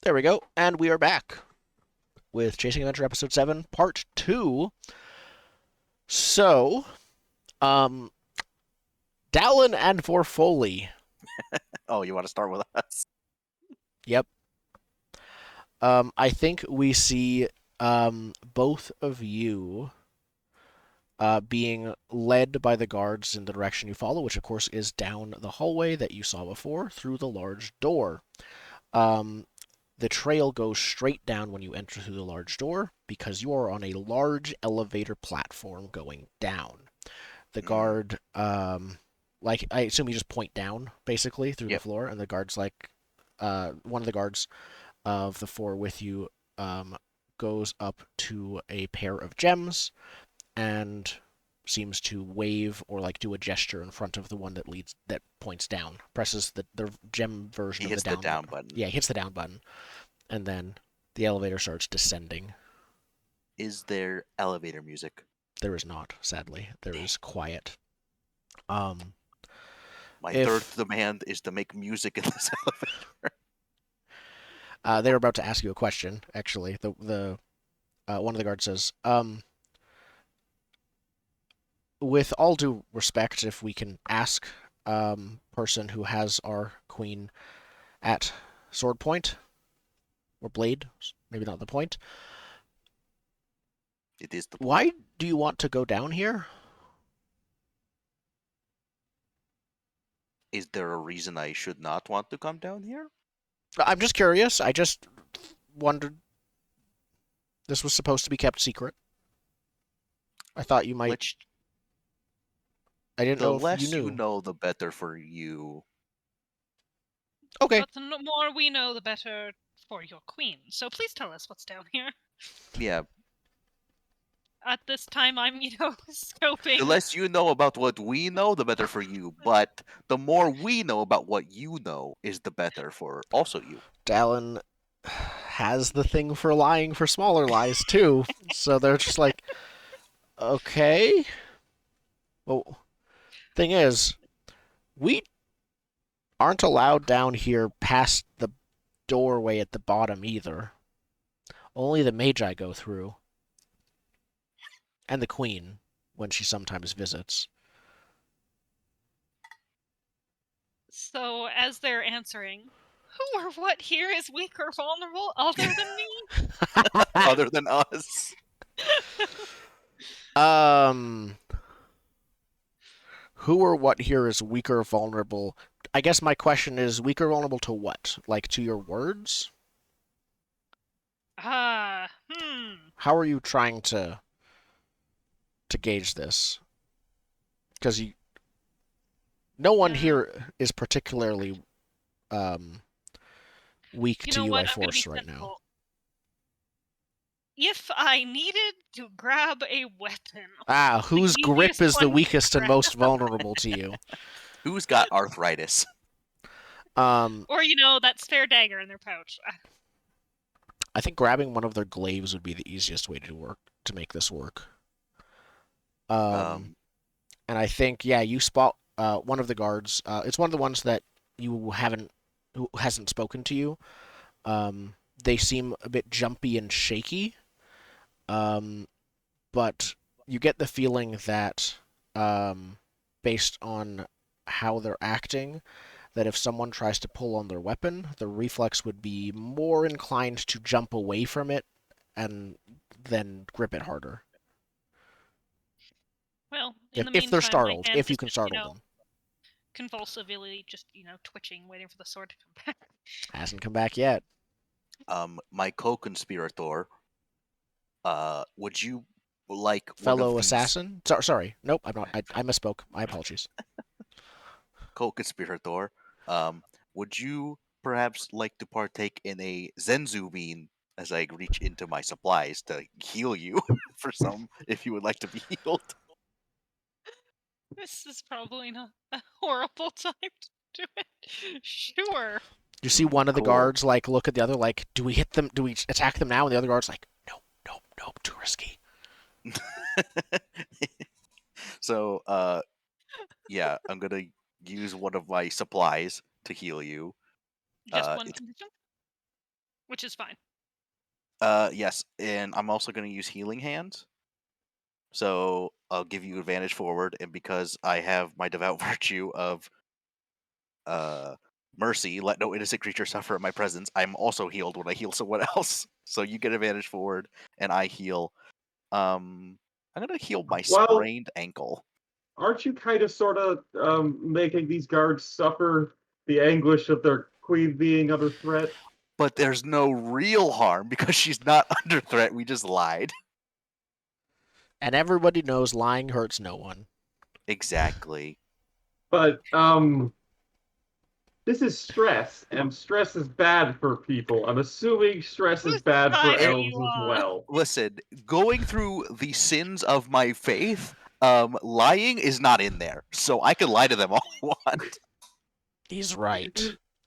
There we go. And we are back with Chasing Adventure Episode 7, Part 2. So, um, Dallen and Forfoley. Oh, you want to start with us? Yep. I think we see both of you being led by the guards in the direction you follow, which of course is down the hallway that you saw before through the large door. Um, the trail goes straight down when you enter through the large door because you are on a large elevator platform going down. The guard, like, I assume you just point down basically through the Yep. floor, and the guard's like, one of the guards of the four with you goes up to a pair of gems and seems to wave or like do a gesture in front of the one that points down. Presses the gem version He of the hits the down down button. button. Yeah, he hits the down button, and then the elevator starts descending. Is there elevator music? There is not, sadly. There is quiet. Um, My third if demand is to make music in this elevator. they were about to ask you a question, actually, the one of the guards says, with all due respect, if we can ask person who has our queen at sword point or blade, maybe not the point. It is the point. Why do you want to go down here? Is there a reason I should not want to come down here? I'm just curious. I just wondered. This was supposed to be kept secret. I thought you might. Which I didn't the know if you less you knew. know, the better for you. Okay. But the more we know, the better for your queen. So please tell us what's down here. Yeah. At this time, I'm, scoping. The less you know about what we know, the better for you. But the more we know about what you know is the better for also you. Dallen has the thing for lying for smaller lies too. So they're just like, okay. Well, thing is, we aren't allowed down here past the doorway at the bottom either. Only the magi go through, and the queen when she sometimes visits. So as they're answering, who or what here is weak or vulnerable other than me? Other than us. um, who or what here is weak or vulnerable? I guess my question is weak or vulnerable to what? Like to your words? Ah, How are you trying to gauge this? Because no one Yeah. here is particularly um, weak You to know you what? by I'm gonna be force right now. sensible. If I needed to grab a weapon, Whose grip easiest is the one to weakest and grab. most vulnerable to you? Who's got arthritis? Or, that spare dagger in their pouch. I think grabbing one of their glaives would be the easiest way to make this work. Um, And I think you spot one of the guards. It's one of the ones that you haven't who hasn't spoken to you. They seem a bit jumpy and shaky. Um, but you get the feeling that, based on how they're acting, that if someone tries to pull on their weapon, the reflex would be more inclined to jump away from it and then grip it harder. Well, in If the if they're meantime, my startled, hand if you is can just, startle them, convulsively just, twitching, waiting for the sword to come back. hasn't come back yet. my co-conspirator, would you like one of Fellow these assassin. Sorry, nope. I'm not. I misspoke. My apologies. co-conspirator, would you perhaps like to partake in a Zenzu bean as I reach into my supplies to heal you for some if you would like to be healed? This is probably not a horrible time to do it. Sure. You see one of the Cool. guards like look at the other like, do we hit them? Do we attack them now? And the other guard's like, nope, nope, nope, too risky. So, yeah, I'm gonna use one of my supplies to heal you. Just one It's condition? Which is fine. Yes, and I'm also going to use healing hands. So I'll give you advantage forward, and because I have my devout virtue of mercy, let no innocent creature suffer in my presence, I'm also healed when I heal someone else. So you get advantage forward, and I heal. I'm gonna heal my Well, sprained ankle. aren't you kind of sort of making these guards suffer the anguish of their queen being under threat? But there's no real harm because she's not under threat. We just lied. And everybody knows lying hurts no one. Exactly. But this is stress, and stress is bad for people. I'm assuming stress is Whose bad for side are elves you as on? well. Listen, going through the sins of my faith, lying is not in there. So I can lie to them all I want. He's right.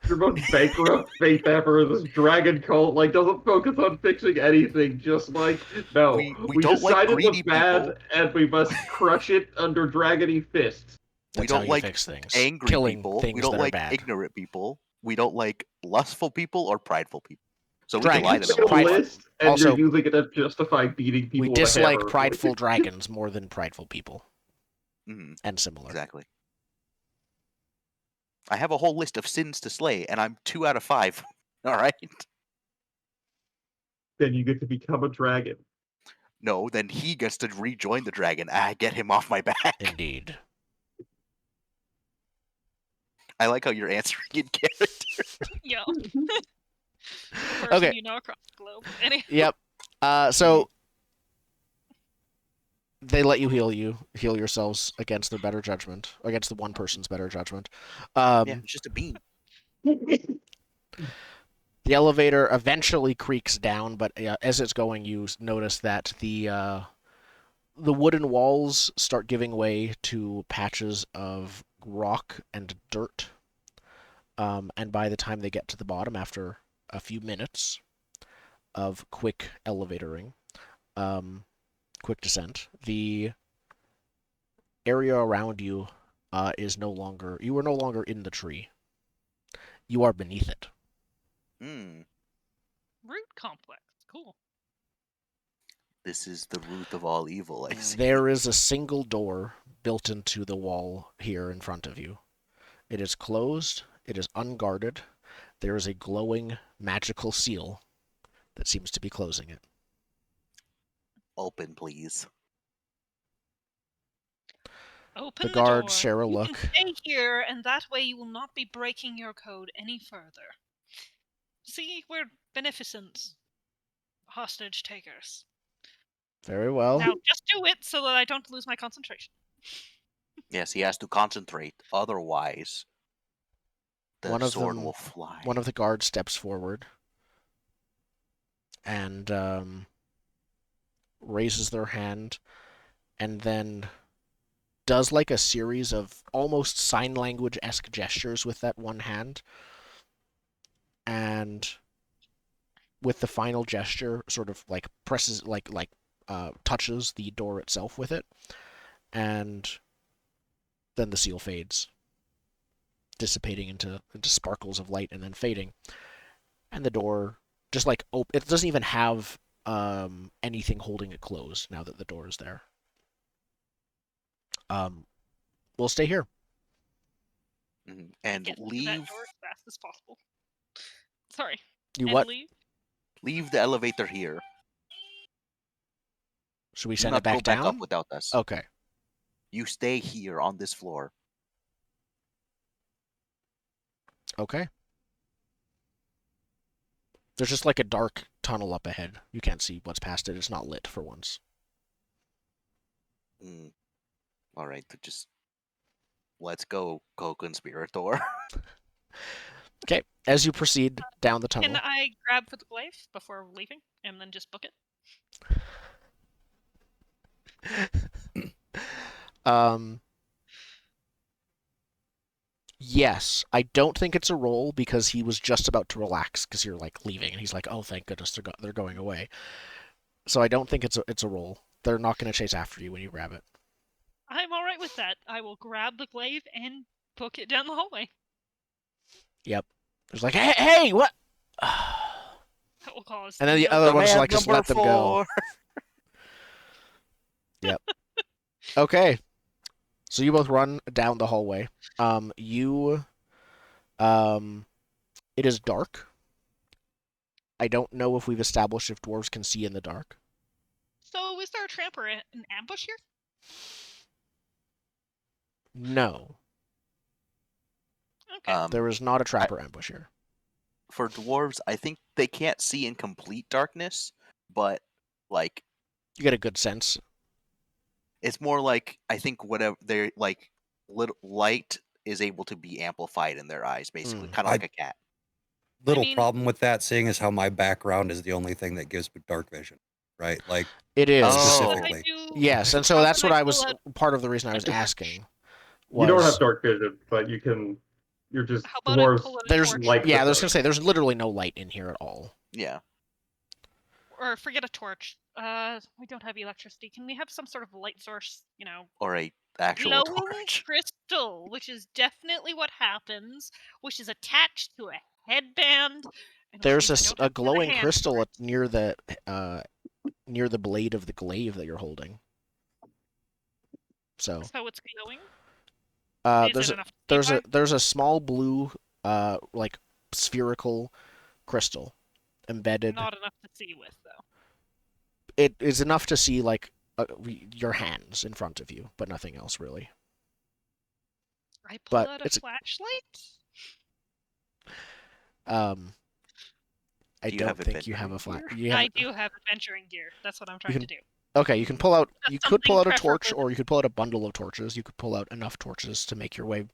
Your most bankrupt faith ever. This dragon cult doesn't focus on fixing anything. Just no, We we don't like decided greedy the people. bad, and we must crush it under dragony fists. We That's how don't you like fix things. angry Killing people. We things don't that are like bad. ignorant people. We don't like lustful people or prideful people. So we can lie to Dragons. them Make a all we want. list, and Also, you're using it to justify beating we people with a dislike hammer. prideful dragons more than prideful people. Mhm, And similar. exactly. I have a whole list of sins to slay, and I'm 2 out of 5. All right. Then you get to become a dragon. No, then he gets to rejoin the dragon. I get him off my back. Indeed. I like how you're answering in character. Yo. Person Okay. you know across the globe. Anyway. Yep. So they let you heal yourselves against their better judgment, against the one person's better judgment. Yeah, it's just a bean. The elevator eventually creaks down, but as it's going, you notice that the wooden walls start giving way to patches of rock and dirt. And by the time they get to the bottom, after a few minutes of quick elevatoring, quick descent, the area around you is no longer. You are no longer in the tree. You are beneath it. Hmm. Root complex. Cool. This is the root of all evil, I see. There is a single door built into the wall here in front of you. It is closed. It is unguarded. There is a glowing magical seal that seems to be closing it. Open, please. Open the guards door. share a You look. can stay here, and that way you will not be breaking your code any further. See, we're beneficent hostage takers. Very well. Now, just do it so that I don't lose my concentration. Yes, he has to concentrate. Otherwise, the One of sword them- will fly. One of the guards steps forward and raises their hand and then does like a series of almost sign language-esque gestures with that one hand. And with the final gesture, sort of like presses, touches the door itself with it. And then the seal fades, dissipating into sparkles of light and then fading. And the door just it doesn't even have anything holding it closed now that the door is there. We'll stay here. And Get to that leave door as fast as possible. Sorry. You and what? leave the elevator here. Should we Do send not it back go back down? up without us. Okay. You stay here on this floor. Okay. There's just like a dark tunnel up ahead. You can't see what's past it. It's not lit for once. All right, just let's go, co-conspirator. Okay. As you proceed down the tunnel. Can I grab for the glaive before leaving and then just book it? Yes, I don't think it's a roll because he was just about to relax because you're like leaving and he's like, "Oh, thank goodness they're going away." So I don't think it's a roll. They're not going to chase after you when you grab it. I'm all right with that. I will grab the glaive and book it down the hallway. Yep. There's like, "Hey, what?" That will cause And then the no other one's Demand like, just number let them go. 4. Yep. Okay. So you both run down the hallway. You, it is dark. I don't know if we've established if dwarves can see in the dark. So is there a trap or an ambush here? No, Okay. there is not a trap or ambush here. For dwarves, I think they can't see in complete darkness, but like You get a good sense. it's more like I think whatever they're like little light is able to be amplified in their eyes, basically, kind of I- like a cat. Little mean- problem with that, seeing as how my background is the only thing that gives me dark vision, right? Like, It is. Oh. specifically. Yes, and so How that's can what I I was, pull out part of the reason I a was torch? asking. You don't have Was dark vision, but you can. You're just How about I dwarves. pull out a there's torch? like yeah, I the was gonna dark. say there's literally no light in here at all. Yeah. Or forget a torch. We don't have electricity. Can we have some sort of light source? You know, Or a actual glowing torch. crystal, which is definitely what happens, which is attached to a headband. And which There's means I don't have a to have glowing hand crystal for it. near the blade of the glaive that you're holding. So So it's glowing. Is there's it a, enough to see there's by? there's a small blue like spherical crystal embedded. Not enough to see with though. It is enough to see like your hands in front of you, but nothing else really. I pull But out a it's flashlight. I Do you have don't think you have a adventuring flash. gear? I do have adventuring gear. That's what I'm trying can- to do. Okay, you can pull out. That's You could pull out something a torch, preferable or you could pull out a bundle of torches. You could pull out enough torches to make your way.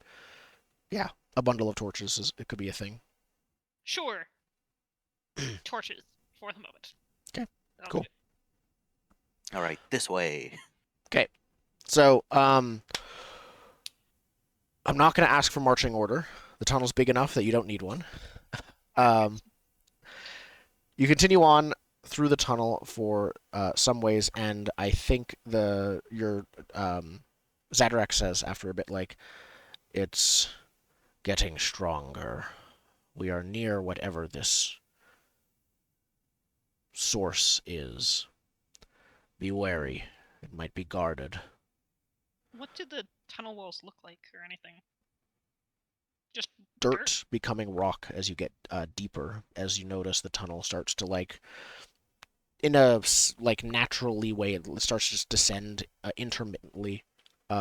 Yeah, a bundle of torches is it could be a thing. Sure. Torches for the moment. Okay, That'll cool. do. All right, this way. So, I'm not going to ask for marching order. The tunnel's big enough that you don't need one. You continue on through the tunnel for some ways, and I think your Zadrak says after a bit, like, it's getting stronger. We are near whatever this source is. Be wary. It might be guarded. What do the tunnel walls look like or anything? Just Dirt becoming rock as you get deeper, as you notice the tunnel starts to like in a like naturally way it starts to just descend intermittently.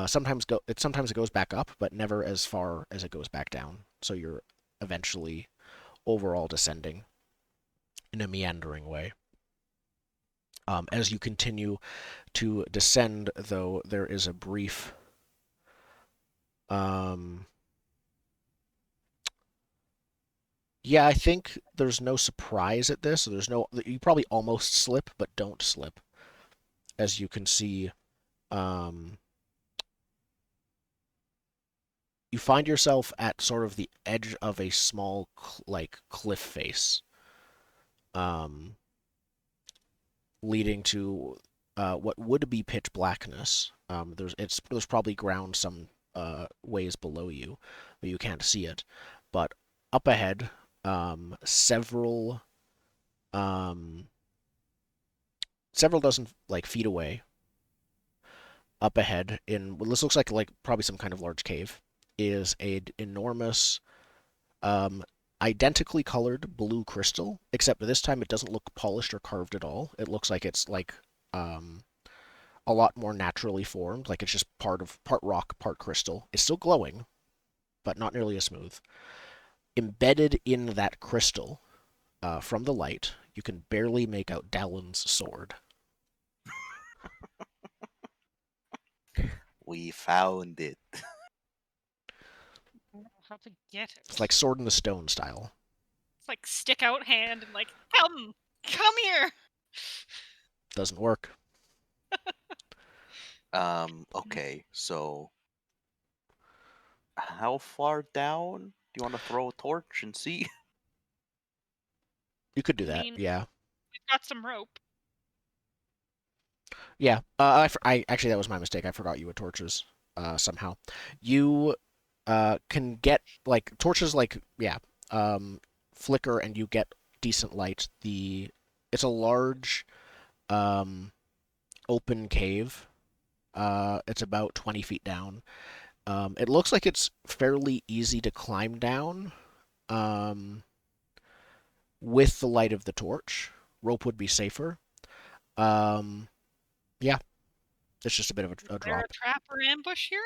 Sometimes it goes back up, but never as far as it goes back down. So you're eventually overall descending in a meandering way. As you continue to descend, though, there is a brief yeah, I think there's no surprise at this. There's no. You probably almost slip, but don't slip. As you can see, you find yourself at sort of the edge of a small, like, cliff face, leading to what would be pitch blackness. There's probably ground some ways below you, but you can't see it. But up ahead, several dozen like feet away, up ahead in what this looks like probably some kind of large cave, is a enormous, identically colored blue crystal, except this time it doesn't look polished or carved at all. It looks like it's like a lot more naturally formed, like it's just part rock, part crystal. It's still glowing, but not nearly as smooth. Embedded in that crystal, from the light, you can barely make out Dallen's sword. We found it. I don't know how to get it. It's like Sword in the Stone style. It's like stick out hand and like, come here. Doesn't work. Okay, so how far down? Do you want to throw a torch and see? You could do I that, mean- yeah. We've got some rope. Yeah, I actually that was my mistake. I forgot you had torches somehow. You can get like torches, like, yeah, flicker, and you get decent light. It's a large, open cave. It's about 20 feet down. It looks like it's fairly easy to climb down. With the light of the torch, rope would be safer. Um, yeah, it's just a bit of Is a there drop. a trap or ambush here?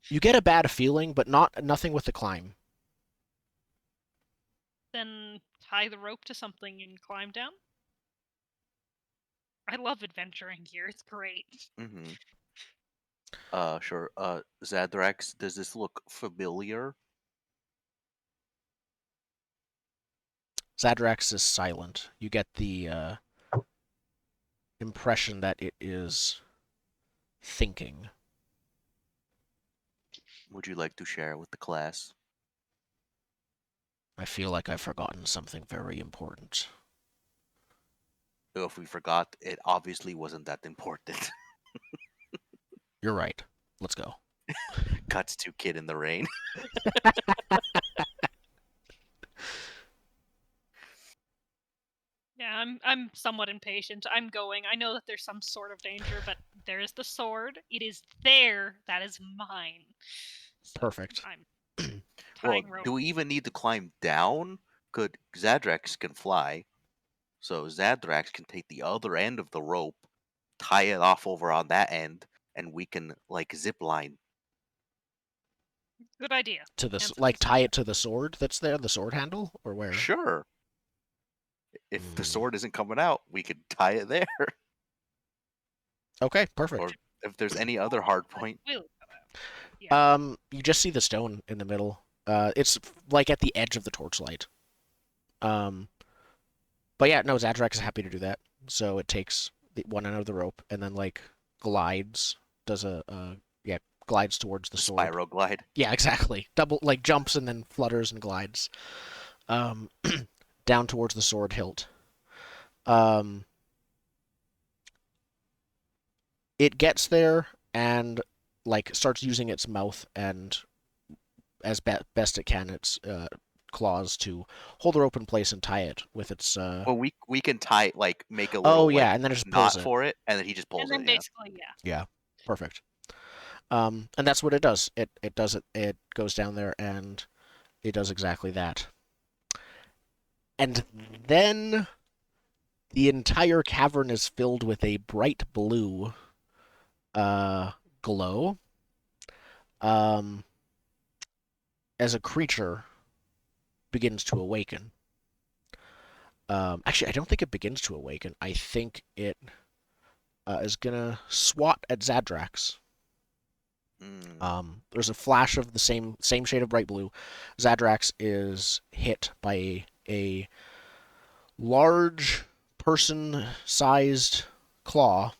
You get a bad feeling, but nothing with the climb. Then tie the rope to something and climb down? I love adventuring here. It's great. Mm-hmm. Sure. Zadrax, does this look familiar? Zadrax is silent. You get the impression that it is thinking. Would you like to share with the class? I feel like I've forgotten something very important. If we forgot, it obviously wasn't that important. You're right. Let's go. Cuts to Kid in the Rain. Yeah, I'm somewhat impatient. I'm going. I know that there's some sort of danger, but there is the sword. It is there. That is mine. So Perfect. I'm Well, tying rope. do we even need to climb down? Could Zadrax can fly, so Zadrax can take the other end of the rope, tie it off over on that end, and we can like zip line. Good idea. To the Hands like up. tie it to the sword that's there, the sword handle, or where? Sure. If the Hmm. sword isn't coming out, we could tie it there. Okay, perfect. Or if there's any other hard point. Will go out. Yeah. You just see the stone in the middle. It's like at the edge of the torchlight. But yeah, no, Zadrax is happy to do that. So it takes the one end of the rope and then like glides, does yeah, glides towards the The sword. spiral glide. Yeah, exactly. Double like jumps and then flutters and glides, down towards the sword hilt. Um, it gets there and like starts using its mouth and as best it can its claws to hold the rope in place and tie it with its. Well, we can tie like make a Oh little yeah, like and then it just pulls knot it. for it, and then he just And pulls then it. Yeah. basically, yeah. Yeah, perfect. And that's what it does. It does it. It goes down there and it does exactly that. And then the entire cavern is filled with a bright blue glow. Um, as a creature begins to awaken. Actually, I don't think it begins to awaken. I think it is gonna swat at Zadrax. Mm. There's a flash of the same shade of bright blue. Zadrax is hit by a large person-sized claw,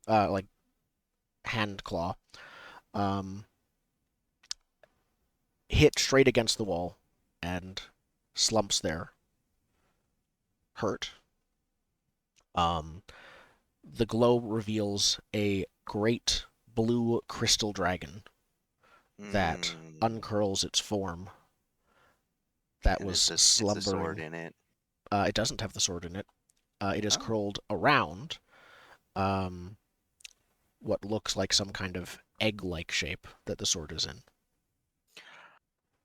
like hand claw, um, hit straight against the wall and slumps there, hurt. Um, the glow reveals a great blue crystal dragon that Mm. uncurls its form that And was is the sword slumbering. in it? It doesn't have the sword in it. It is Oh. curled around um, what looks like some kind of egg-like shape that the sword is in.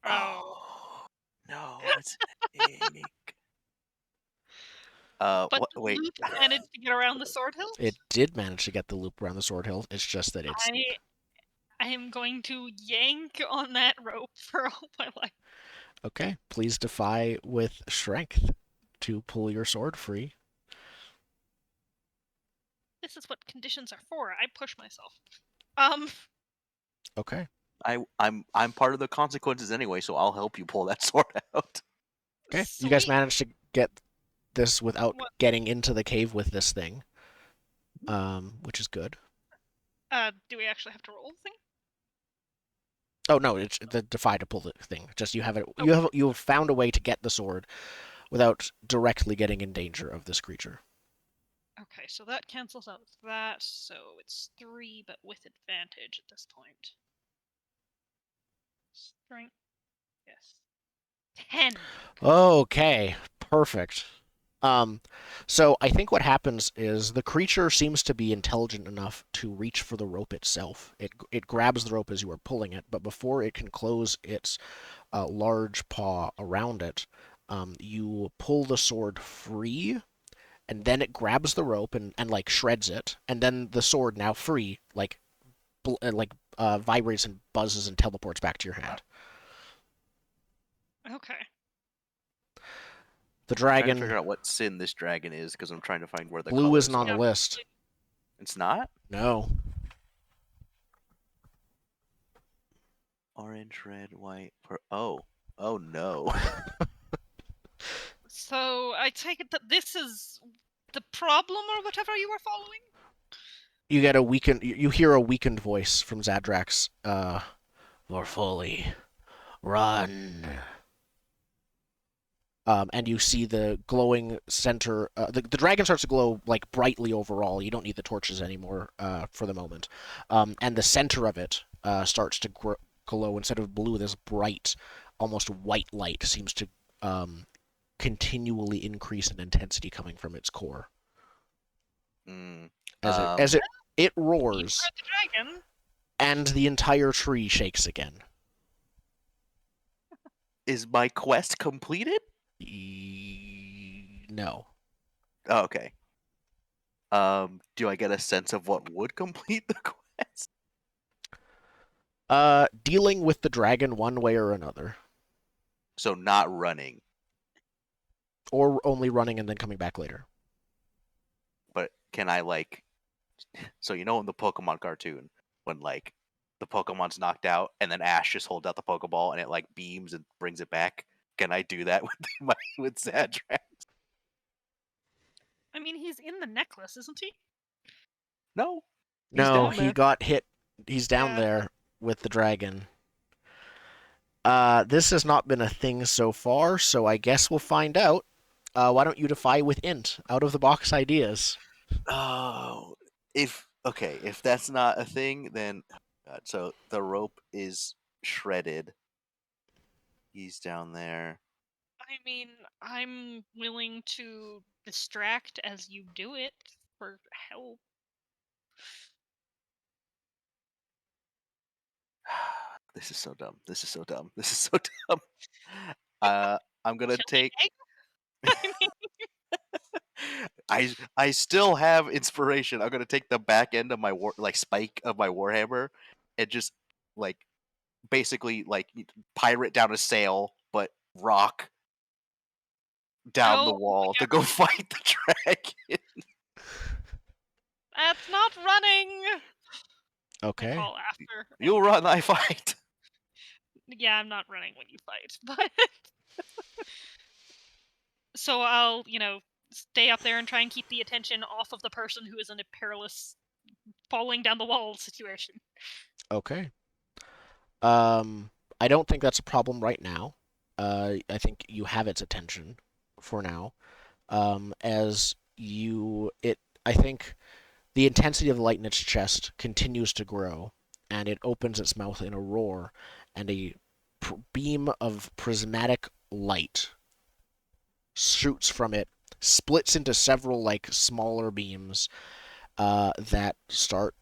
Oh. No, it's an egg. But What? the Wait. loop managed to get around the sword hilt. It did manage to get the loop around the sword hilt. It's just that it's I am going to yank on that rope for all my life. okay. Please defy with strength to pull your sword free. This is what conditions are for. I push myself. Okay. I'm part of the consequences anyway, so I'll help you pull that sword out. Okay. You guys Sweet. managed to get this without What? getting into the cave with this thing, which is good. Do we actually have to roll the thing? Oh no, it's the defy to pull the thing. Just you have it. Oh. You have found a way to get the sword without directly getting in danger of this creature. Okay, so that cancels out that, so it's 3, but with advantage at this point. Strength. Yes. 10. Okay, perfect. Um, so I think what happens is the creature seems to be intelligent enough to reach for the rope itself. It grabs the rope as you are pulling it, but before it can close its large paw around it, you pull the sword free, and then it grabs the rope and like shreds it, and then the sword, now free, vibrates and buzzes and teleports back to your hand. Okay. The I'm trying to dragon figure out what sin this dragon is because I'm trying to find where the blue colors isn't on are. the list. It's not No. orange, red, white. Oh no. So I take it that this is the problem or whatever you were following? You get a weakened. You hear a weakened voice from Zadrax. More fully, run. And you see the glowing center. The dragon starts to glow like brightly overall. You don't need the torches anymore for the moment. And the center of it starts to glow instead of blue. This bright, almost white light seems to continually increase in intensity coming from its core. Mm, As it um, as it You roars, heard the dragon. and the entire tree shakes again. is my quest completed? No. Oh, okay. Do I get a sense of what would complete the quest? Dealing with the dragon one way or another, So not running, or only running and then coming back later. but can I like? So you know in the Pokemon cartoon when like the Pokemon's knocked out and then Ash just holds out the Pokeball and it like beams and brings it back. Can I do that with with Zadrak? I mean, he's in the necklace, isn't he? No, he's No, down he there. got hit. He's down Yeah. there with the dragon. This has not been a thing so far, so I guess we'll find out. Why don't you defy with int? Out of the box ideas. Oh, if that's not a thing, then God, so the rope is shredded. He's down there. I mean, I'm willing to distract as you do it for help. This is so dumb. This is so dumb. This is so dumb. I'm gonna Kill take. the egg? I mean, I still have inspiration. I'm gonna take the back end of my spike of my warhammer, and just like basically like pirate down a sail, but rock down the oh, wall yeah, to go fight the dragon. that's not running. I Okay. call after. You'll run, I fight. Yeah, I'm not running when you fight, but so I'll, stay up there and try and keep the attention off of the person who is in a perilous falling down the wall situation. Okay. I don't think that's a problem right now. I think you have its attention for now. As you, it, I think the intensity of the light in its chest continues to grow, and it opens its mouth in a roar, and a beam of prismatic light shoots from it, splits into several like smaller beams that start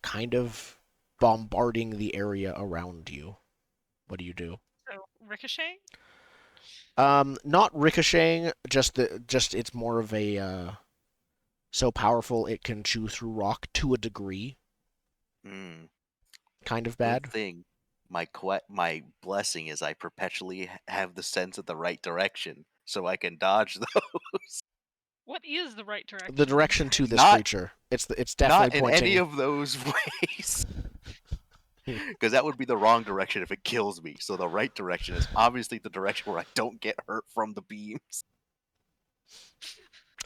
kind of bombarding the area around you. What do you do? So ricochet. Not ricocheting, just it's more of a so powerful it can chew through rock to a degree. Mm, Kind of good bad. thing. My blessing is I perpetually have the sense of the right direction, so I can dodge those. What is the right direction? The direction to this Not creature. It's not definitely in any pointing. of those ways. Because that would be the wrong direction if it kills me. So the right direction is obviously the direction where I don't get hurt from the beams.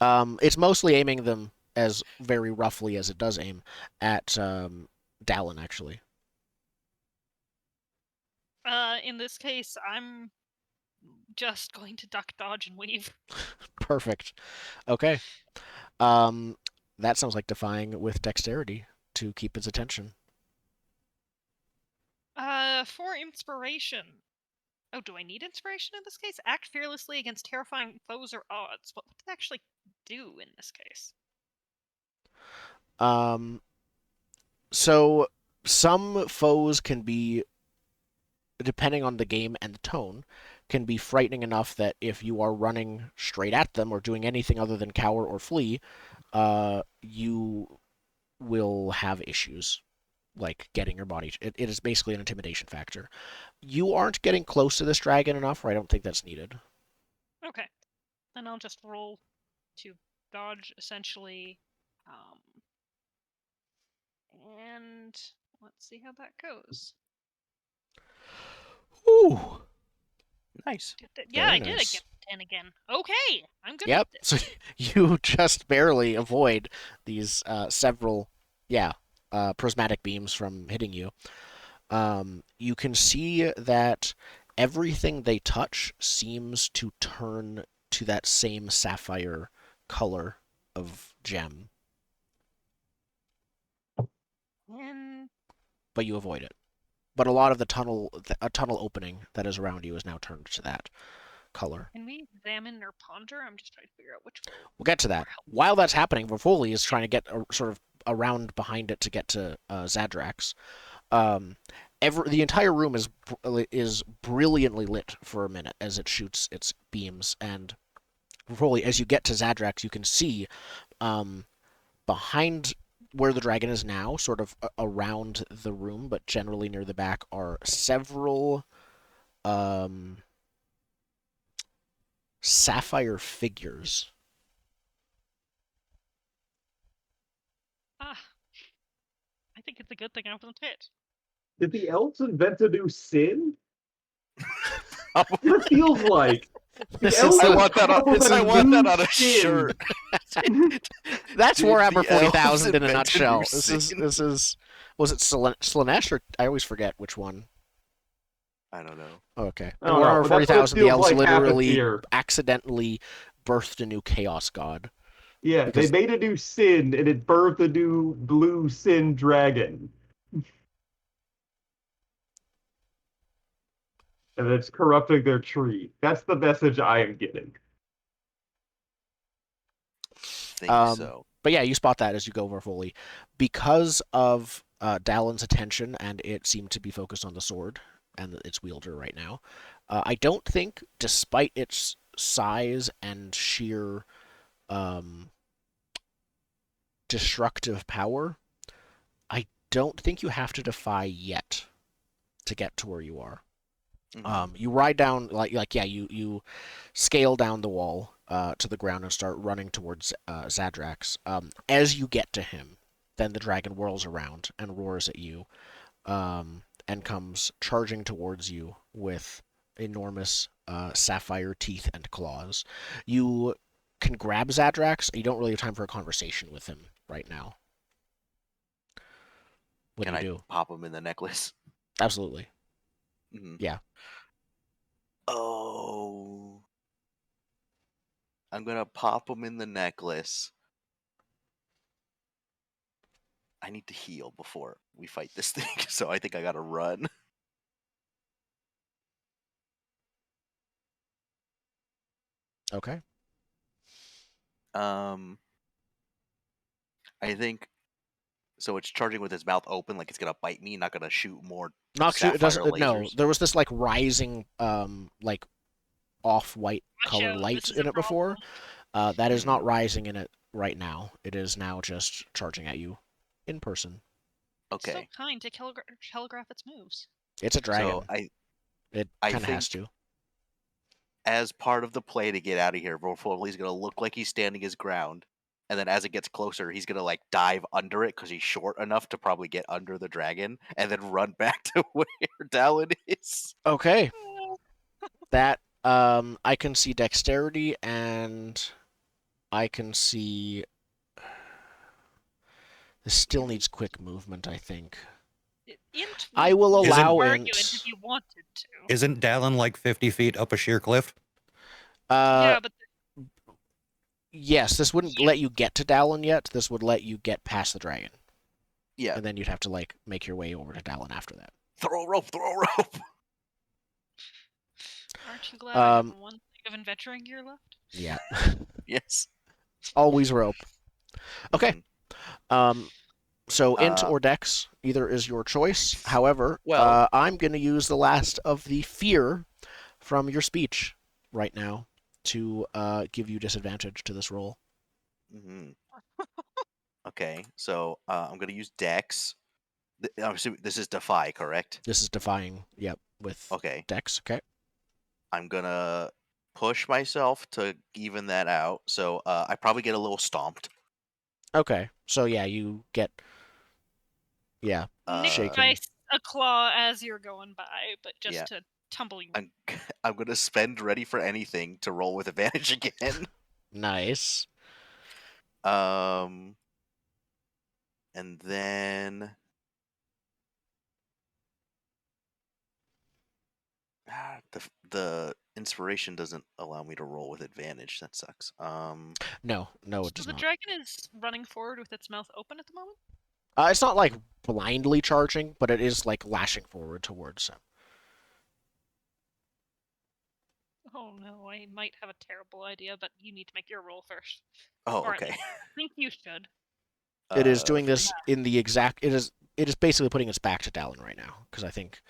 It's mostly aiming them as very roughly as it does aim at Dallen actually. In this case, I'm just going to duck, dodge, and weave. Perfect. Okay. Um, that sounds like defying with dexterity to keep its attention. For inspiration, Oh, do I need inspiration in this case? Act fearlessly against terrifying foes or odds. What would it actually do in this case? So some foes can be, depending on the game and the tone, can be frightening enough that if you are running straight at them or doing anything other than cower or flee, you will have issues like getting your body. It is basically an intimidation factor. You aren't getting close to this dragon enough, or I don't think that's needed. Okay. Then I'll just roll to dodge, essentially. And let's see how that goes. Ooh. Nice. Yeah, Very I did nice. get 10 again. Okay, I'm good Yep. with this. So you just barely avoid these several, prismatic beams from hitting you. You can see that everything they touch seems to turn to that same sapphire color of gem, And but you avoid it. But a lot of a tunnel opening that is around you is now turned to that color. can we examine or ponder? I'm just trying to figure out which one. We'll get to that. While that's happening, Verfoli is trying to get sort of around behind it to get to Zadrax. The entire room is brilliantly lit for a minute as it shoots its beams, and Verfoli, as you get to Zadrax, you can see behind where the dragon is now, sort of around the room, but generally near the back, are several sapphire figures. Ah, I think it's a good thing I wasn't hit. Did the elves invent a new sin? It feels like. This elves is I have want that come up on. with I a want that new on a sin. shirt. That's Did Warhammer the 40,000 in a elves invent a nutshell. new This sin? is was it Slanesh or I always forget which one. I don't know. Okay. I In don't know, Warhammer but that's what it 40,000, the feels elves like happens literally here. accidentally birthed a new chaos god. Yeah, Because they made a new sin and it birthed a new blue sin dragon. And it's corrupting their tree. That's the message I am getting. Think so. But yeah, you spot that as you go over fully. Because of Dallen's attention, and it seemed to be focused on the sword and its wielder right now, I don't think, despite its size and sheer destructive power, I don't think you have to defy yet to get to where you are. You ride down you scale down the wall to the ground and start running towards Zadrax. As you get to him, then the dragon whirls around and roars at you, and comes charging towards you with enormous sapphire teeth and claws. You can grab Zadrax. You don't really have time for a conversation with him right now. What Can do I you do? pop him in the necklace? Absolutely. Mhm. Yeah. Oh. I'm gonna pop him in the necklace. I need to heal before we fight this thing, so I think I gotta run. Okay. I think so. It's charging with its mouth open, like it's gonna bite me, not gonna shoot more Not sure. It sapphire doesn't. No, lasers. there was this like rising, like off-white colored Gotcha, light this is in a it before. problem. That is not rising in it right now. It is now just charging at you in person. So Okay, kind to telegraph its moves. It's a dragon. so It I kind of has think to. as part of the play to get out of here, Vorfoley's gonna look like he's standing his ground, and then as it gets closer, he's gonna like dive under it because he's short enough to probably get under the dragon, and then run back to where Dallen is. Okay. That I can see dexterity and I can see. This still needs quick movement, I think. Int I will would allow argue int. it if you wanted to. Isn't Dallen like 50 feet up a sheer cliff? Uh, Yeah, but yes, this wouldn't let you get to Dallen yet. This would let you get past the dragon. Yeah, And then you'd have to like make your way over to Dallen after that. throw a rope, throw a rope. Aren't you glad I have Um, one thing of adventuring gear left? yeah. Yes. Always rope. Okay. Mhm. So int Uh, or dex, either is your choice. However, well, I'm going to use the last of the fear from your speech right now to give you disadvantage to this roll. mhm. Okay, so I'm gonna use Dex. I'm assuming this is Defy, correct? This is defying, yep, with Okay, dex. Okay. I'm gonna push myself to even that out. So I probably get a little stomped. Okay. So yeah, you get yeah Nick Uh, shaken. a claw as you're going by, but just yeah, to tumble you. I'm I'm gonna spend ready for anything to roll with advantage again. Nice. Um, and then the inspiration doesn't allow me to roll with advantage. That sucks. No, it So does the not. dragon is running forward with its mouth open at the moment? It's not like blindly charging, but it is like lashing forward towards him. Oh no, I might have a terrible idea, but you need to make your roll first. Oh, Or at okay. least I think you should. It is doing For this in the exact. It is basically putting its back to Dallen right now because I think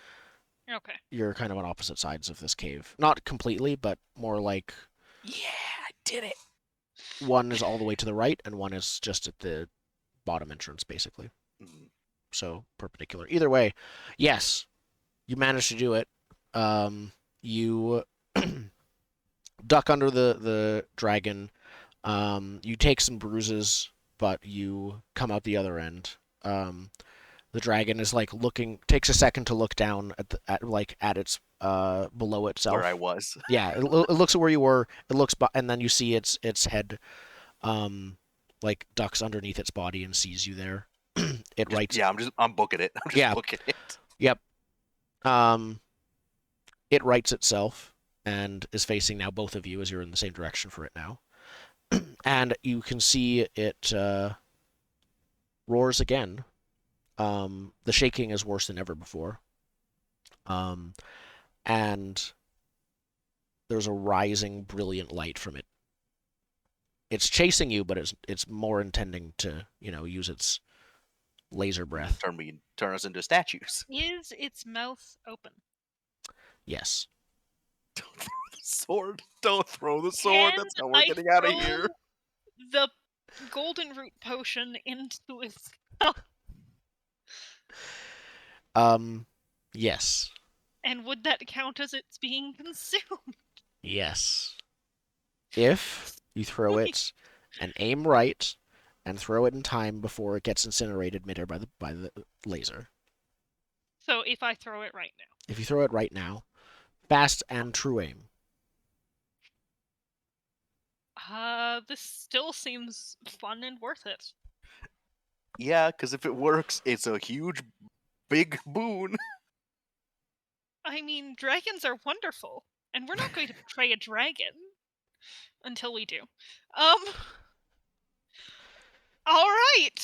Okay. you're kind of on opposite sides of this cave. Not completely, but more like yeah, I did it. one is all the way to the right and one is just at the bottom entrance, basically. Mhm. So perpendicular. Either way, yes, you managed to do it. You duck under the dragon. You take some bruises, but you come out the other end. The dragon is like looking, takes a second to look down at its below Where I itself. was. Yeah, it looks at where you were. It looks, and then you see its head, like ducks underneath its body and sees you there. It writes, I'm booking it. I'm just yeah, booking it. yep. Um, it rights itself and is facing now both of you as you're in the same direction for it now. And you can see it roars again. The shaking is worse than ever before. Um, and there's a rising, brilliant light from it. It's chasing you, but it's more intending to use its laser breath. Turn us into statues. Is its mouth open? Yes. Don't throw the sword. Don't throw the sword. Can That's how we're I getting out of throw here. the golden root potion into its Yes. and would that count as it's being consumed? Yes. If you throw it and aim right and throw it in time before it gets incinerated midair by the laser. So if I throw it right now. If you throw it right now, fast and true aim. This still seems fun and worth it. Yeah, because if it works, it's a huge, big boon. I mean, dragons are wonderful, and we're not going to betray a dragon until we do. All right.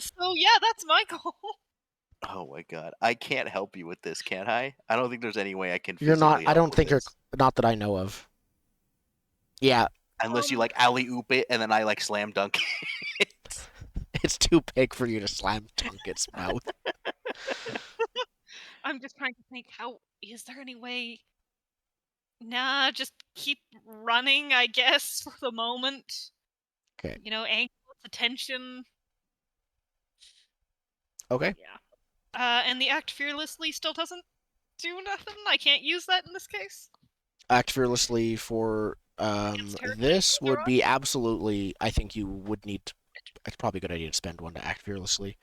So yeah, that's my goal. Oh my god. I can't help you with this, can I? I don't think there's any way I can You're not. physically I help don't with think you're. this. Not that I know of. Yeah, Unless you like alley oop it and then I like slam dunk it. it's too big for you to slam dunk its mouth. I'm just trying to think. How is there any way? Nah, just keep running, I guess, for the moment. Okay. Angle its attention. Okay. Yeah. And the act fearlessly still doesn't do nothing. I can't use that in this case. Act fearlessly for this would be absolutely. I think you would need. It's probably a good idea to spend one to act fearlessly.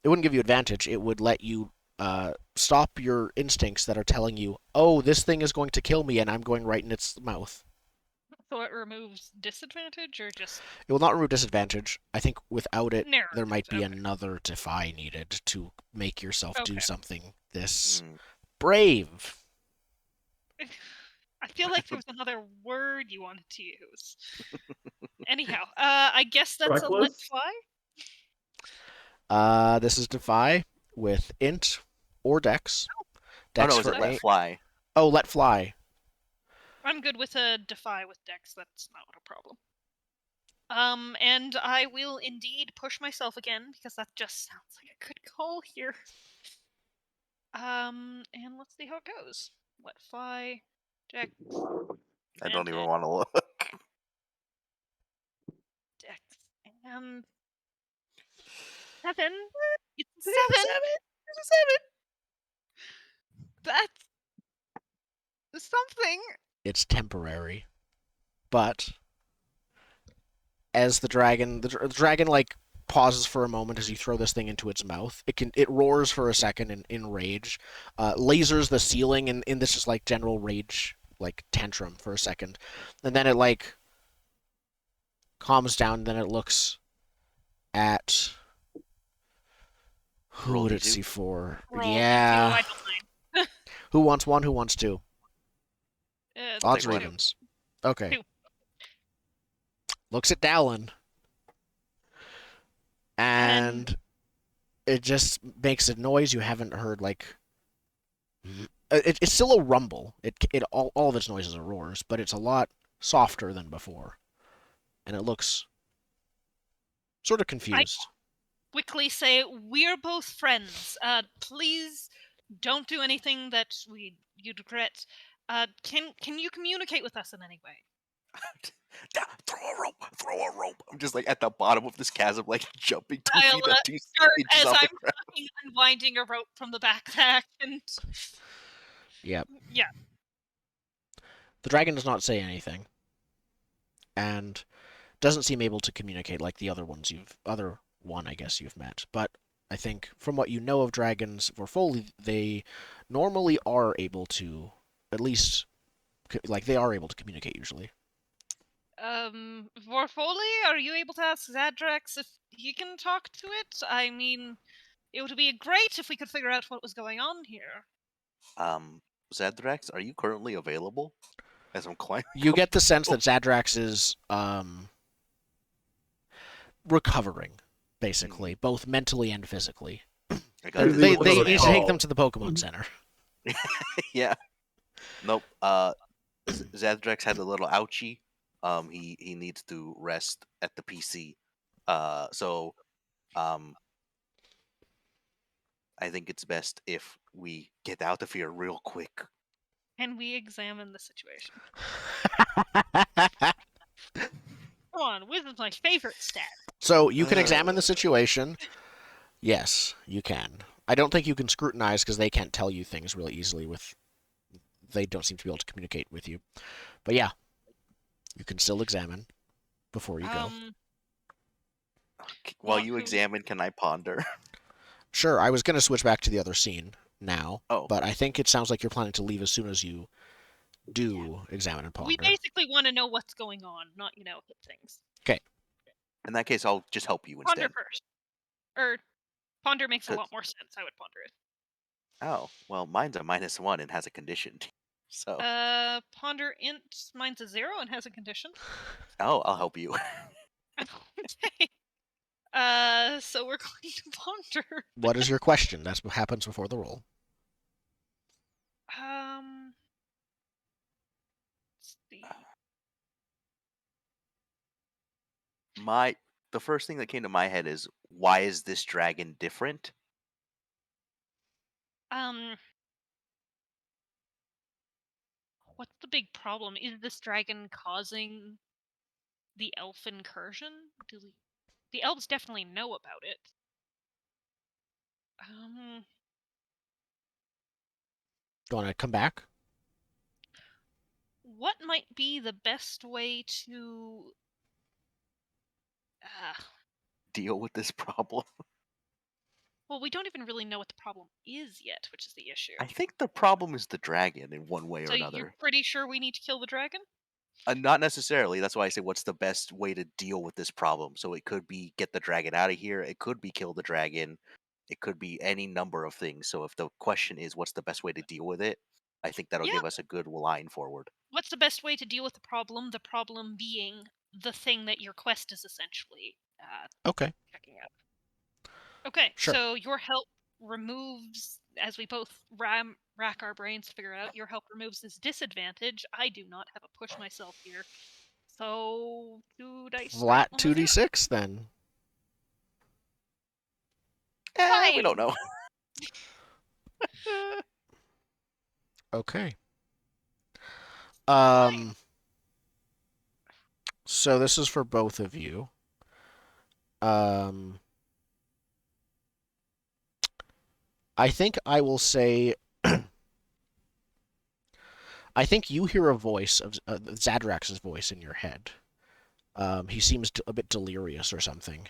It wouldn't give you advantage. It would let you stop your instincts that are telling you, "Oh, this thing is going to kill me," and I'm going right in its mouth. So it removes disadvantage, or just It will not remove disadvantage. I think without it, narrows there might it, be okay. another defy needed to make yourself do Okay. something this Mm. brave. I feel like there was another word you wanted to use. Anyhow, I guess that's a let Reckless? fly. This is defy with int or dex. Oh Dex no, is for it let a. fly? Oh, let fly. I'm good with a defy with Dex. That's not a problem. And I will indeed push myself again because that just sounds like a good call here. And let's see how it goes. What, Phi, Dex, I don't even Vantage, want to look. Dex, and 7. It's It's 7. It's a 7. That's something. It's temporary, but as the dragon like pauses for a moment as you throw this thing into its mouth. It roars for a second in rage, lasers the ceiling in this just like general rage like tantrum for a second, and then it like calms down. And then it looks at who Roll would it D2. see for? Roll Yeah. D2, I don't mind. Who wants one? Who wants two? Odds take or one. evens? Okay. 2. Looks at Dallen. And it just makes a noise you haven't heard. Like it's still a rumble. All of its noises are roars, but it's a lot softer than before, and it looks sort of confused. Quickly say, we're both friends. Please don't do anything that you'd regret. Can you communicate with us in any way? Throw a rope! Throw a rope! I'm just like at the bottom of this chasm, like jumping 2 I'll feet at 2 start inches as off the I'm ground. talking, unwinding a rope from the backpack, and Yep. yeah. The dragon does not say anything, and doesn't seem able to communicate like the other one I guess you've met. But I think from what you know of dragons, Vorfoli, they normally are able to at least like they are able to communicate usually. Vorfoli, are you able to ask Zadrax if he can talk to it? I mean, it would be great if we could figure out what was going on here. Zadrax, are you currently available? As I'm climbing. You get the sense that Zadrax is recovering, basically, both mentally and physically. I got this. They What's need it to called? take them to the Pokemon Center. Yeah. Nope. Zadrax had a little ouchie. He needs to rest at the PC. So I think it's best if we get out of here real quick. Can we examine the situation? Come on, wisdom's my favorite stat. So you can examine the situation. Yes, you can. I don't think you can scrutinize because they can't tell you things really easily. They don't seem to be able to communicate with you. But yeah, you can still examine before you go. While Want you to- examine, can I ponder? Sure, I was going to switch back to the other scene now, Oh. but I think it sounds like you're planning to leave as soon as you do examine and ponder. We basically want to know what's going on, not, hit things. In that case, I'll just help you Ponder instead. first. Or, ponder makes a Good. lot more sense. I would ponder it. Oh, well, mine's a -1 and has a condition. So. Ponder int, mine's a 0 and has a condition. Oh, I'll help you. Okay. So we're going to ponder. What is your question? That's what happens before the roll. Let's see. The first thing that came to my head is, why is this dragon different? What's the big problem? Is this dragon causing the elf incursion? The elves definitely know about it. Do you want to come back? What might be the best way to Deal with this problem? well, we don't even really know what the problem is yet, which is the issue. I think the problem is the dragon in one way or So another. you're pretty sure we need to kill the dragon? Not necessarily. That's why I say, what's the best way to deal with this problem? So it could be get the dragon out of here. It could be kill the dragon. It could be any number of things. So if the question is, what's the best way to deal with it? I think that'll give us a good line forward. What's the best way to deal with the problem? The problem being the thing that your quest is essentially Okay. checking out. Okay, Sure. so your help removes as we both rack our brains to figure out, your help removes this disadvantage. I do not have a push myself here. So 2 dice straight Flat on the 0. 2d6 then. We don't know. Okay. So this is for both of you. I think I will say. I think you hear a voice of Zadrax's voice in your head. He seems a bit delirious or something.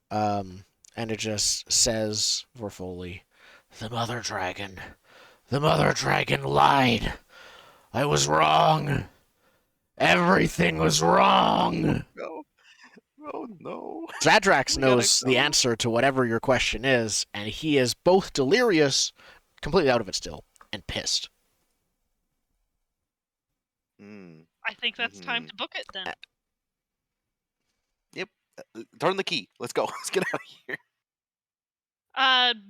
And it just says, Vorfoli, the Mother Dragon lied. I was wrong. Everything was wrong. No. Oh no. Zadrax We gotta knows the go. answer to whatever your question is, and he is both delirious, completely out of it still, and pissed. I think that's time to book it then. Yep. Turn the key. Let's go. Let's get out of here.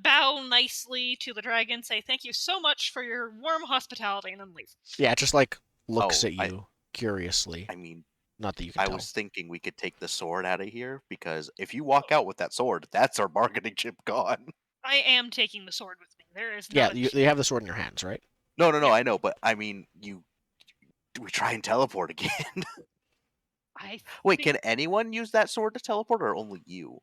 Bow nicely to the dragon, say thank you so much for your warm hospitality, and then leave. Yeah, just like looks Oh, at you curiously. I mean, Not that you can I tell. was thinking we could take the sword out of here because if you walk out with that sword, that's our bargaining chip gone. I am taking the sword with me. There is Yeah, not you have the sword in your hands, right? No, Yeah. I know, but I mean, do we try and teleport again? Wait, can anyone use that sword to teleport, or only you?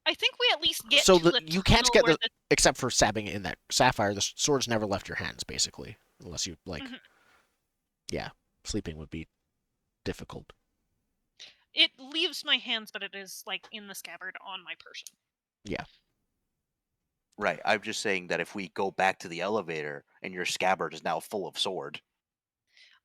I think we at least get So to the you can't tunnel get where the except for stabbing it in that sapphire. The sword's never left your hands, basically, unless you like. Mhm. Yeah, sleeping would be difficult. It leaves my hands, but it is like in the scabbard on my person. Yeah. Right. I'm just saying that if we go back to the elevator and your scabbard is now full of sword.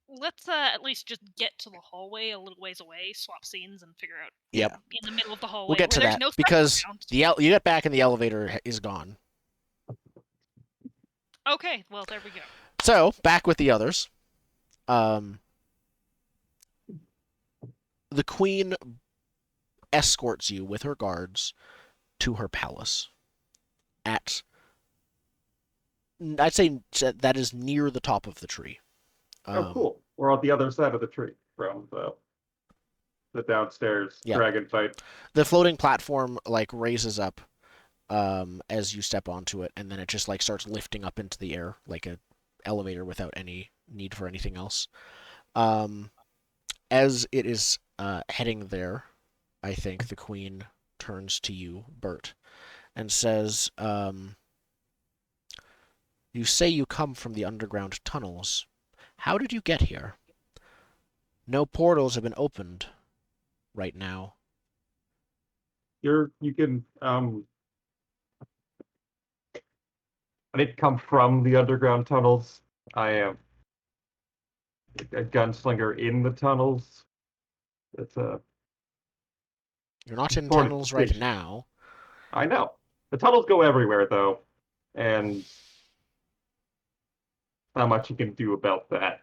Let's at least just get to the hallway a little ways away, swap scenes, and figure out Yep. in the middle of the hallway We'll get where to there's that no threats because around. you get back and the elevator is gone. Okay, well there we go. So back with the others. The queen escorts you with her guards to her palace. I'd say that is near the top of the tree. Oh, cool. We're on the other side of the tree from the downstairs dragon fight. The floating platform like raises up as you step onto it, and then it just like starts lifting up into the air like an elevator without any need for anything else. As it is heading there, I think the queen turns to you, Bert, and says, you say you come from the underground tunnels. How did you get here? No portals have been opened right now. You can I didn't come from the underground tunnels. I am a gunslinger in the tunnels. It's a You're not in important tunnels right distinction. now. I know. The tunnels go everywhere though, and not much you can do about that.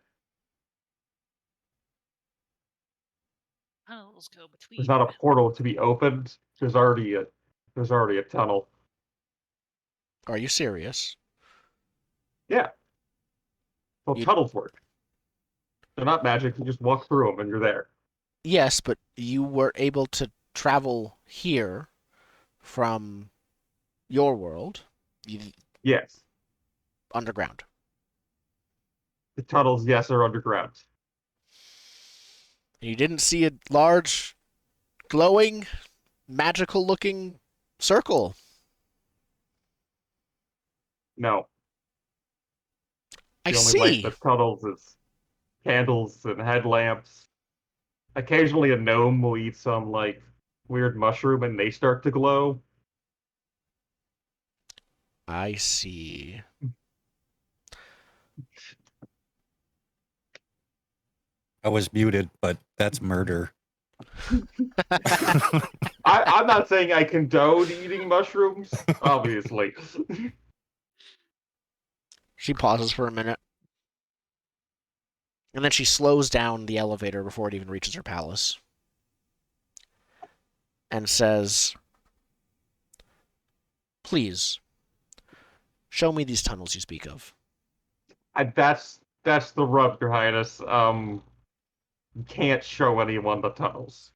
Tunnels go between. There's not a portal to be opened. There's already a tunnel. Are you serious? Yeah. Well, tunnels work. They're not magic. You just walk through them and you're there. Yes, but you were able to travel here from your world. Yes. Underground. The tunnels, yes, are underground. You didn't see a large, glowing, magical-looking circle. No. I The only see. light in the tunnels is candles and headlamps. Occasionally a gnome will eat some like weird mushroom and they start to glow. I see. I was muted, but that's murder. I'm not saying I condone eating mushrooms, obviously. She pauses for a minute. And then she slows down the elevator before it even reaches her palace. And says, please, Show me these tunnels you speak of. That's the rub, Your Highness. Can't show anyone the tunnels.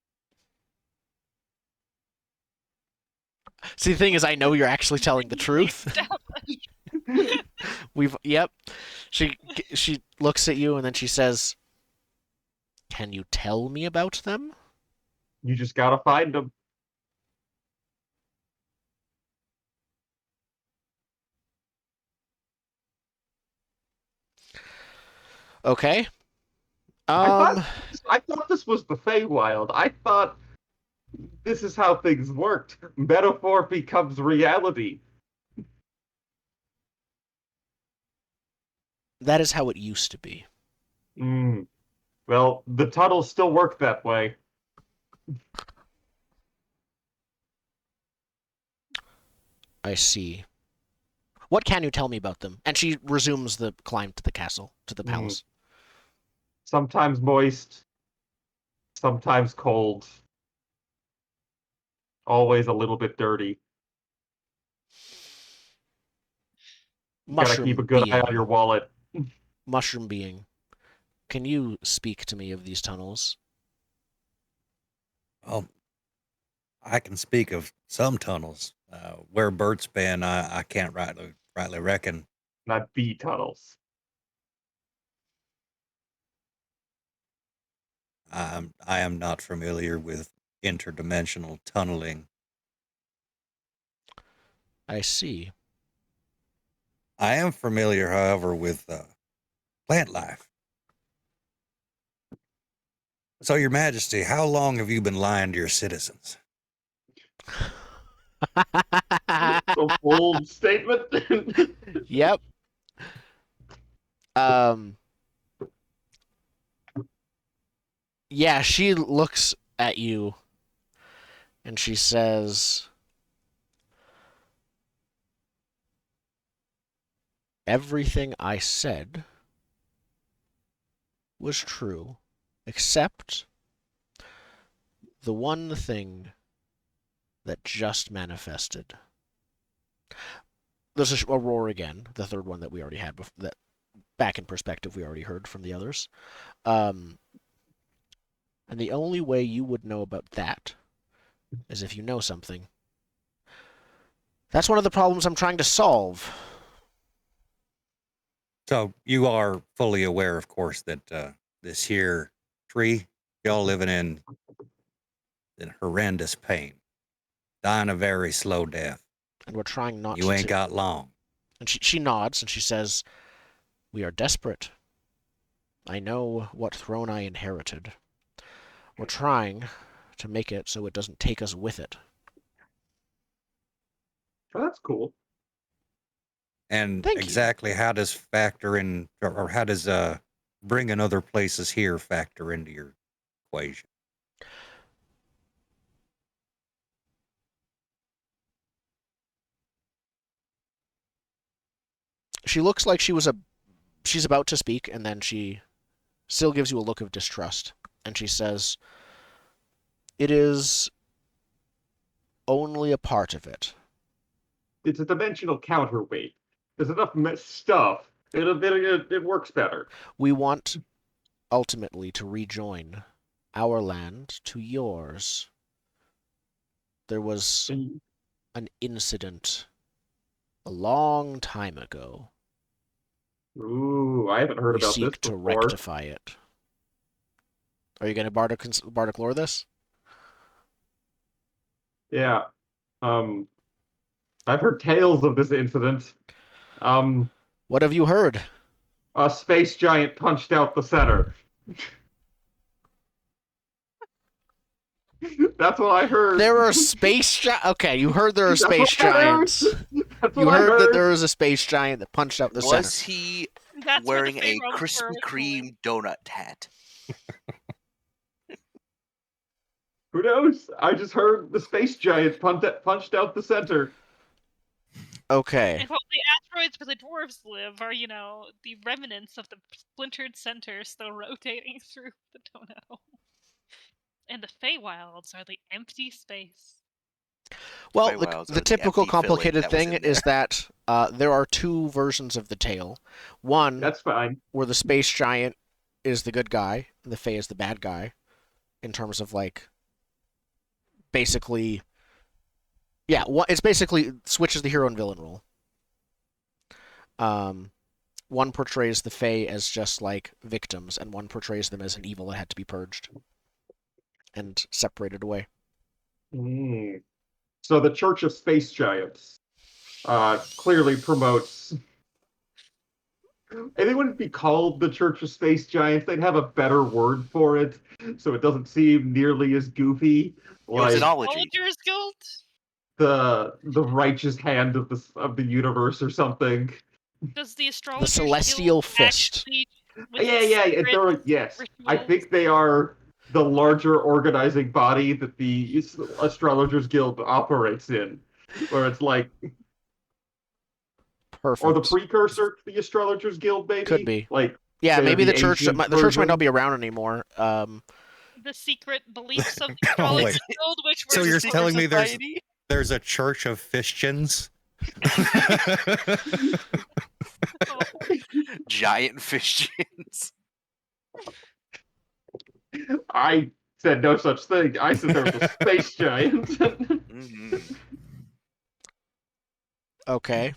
See, the thing is, I know you're actually telling the truth. Yep. She looks at you and then she says, "Can you tell me about them?" You just gotta find them. Okay. I thought Um, I thought this was the Feywild. I thought this is how things worked. Metaphor becomes reality. that is how it used to be. Well, the tunnels still work that way. I see. What can you tell me about them? And she resumes the climb to the castle, to the palace. Sometimes moist, sometimes cold. Always a little bit dirty. Gotta keep a Mushroom good eye on being, your wallet. mushroom being, can you speak to me of these tunnels? Well, I can speak of some tunnels. Where Bert's been, I can't rightly reckon. Not bee tunnels. I am not familiar with interdimensional tunneling. I see. I am familiar, however, with plant life. So, Your Majesty, how long have you been lying to your citizens? The full statement. Yep. Um. Yeah, she looks at you and she says, "Everything I said was true, except the one thing that just manifested." There's a roar again, the third one that we already had, that back in perspective we already heard from the others. And the only way you would know about that is if you know something. That's one of the problems I'm trying to solve. So, you are fully aware, of course, that this here tree, y'all living in horrendous pain, dying a very slow death. And we're trying not You ain't to. got long. And she nods and she says, "We are desperate. I know what throne I inherited. We're trying to make it so it doesn't take us with it." Oh, that's cool. And Thank you. exactly how does factor in, or how does bringing other places here factor into your equation? She looks like she's about to speak, and then she still gives you a look of distrust. And she says, "It is only a part of it. It's a dimensional counterweight. There's enough stuff. It works better. We want ultimately to rejoin our land to yours. There was an incident a long time ago. Ooh, I haven't heard We about this seek to before. rectify it." Are you going to bardic lore this? Yeah. I've heard tales of this incident. What have you heard? A space giant punched out the center. That's what I heard. There are space giants. Okay, you heard there are space giants. That's You what I heard that heard. there was a space giant that punched out the center. Was he That's where the wearing a Pharaohs Krispy were Kreme donut hat? Who knows? I just heard the space giant punched out the center. Okay. And all the asteroids where the dwarves live are, the remnants of the splintered center still rotating through the donut hole. And the Feywilds are the empty space. Well, Feywilds the are the typical empty filling complicated that was thing in there. is that there are two versions of the tale. One That's fine. where the space giant is the good guy and the Fae is the bad guy, in terms of like basically, yeah, it's basically switches the hero and villain role. Um, one portrays the Fae as just like victims, and one portrays them as an evil that had to be purged and separated away. Mm. So the Church of Space Giants clearly promotes. They wouldn't be called the Church of Space Giants. They'd have a better word for it, so it doesn't seem nearly as goofy. Like Museology. Soldiers Guild? the righteous hand of the universe or something. Does the The Astrologers Celestial Guild Fist. actually, with Yeah, its yeah. secret Yes, I rituals? think they are the larger organizing body that the Astrologers Guild operates in, where it's like, or the Perfect. precursor to the Astrologers Guild, Could maybe. be. Like Yeah, they're maybe the the church. ancient The church might not version. be around anymore. The secret beliefs of the Oh, Astrologers wait. Guild, which were So you're disclosed. telling me Society? there's a church of Fishchins? Giant fish chins. I said no such thing. I said there was a space giant. Mm-hmm. Okay.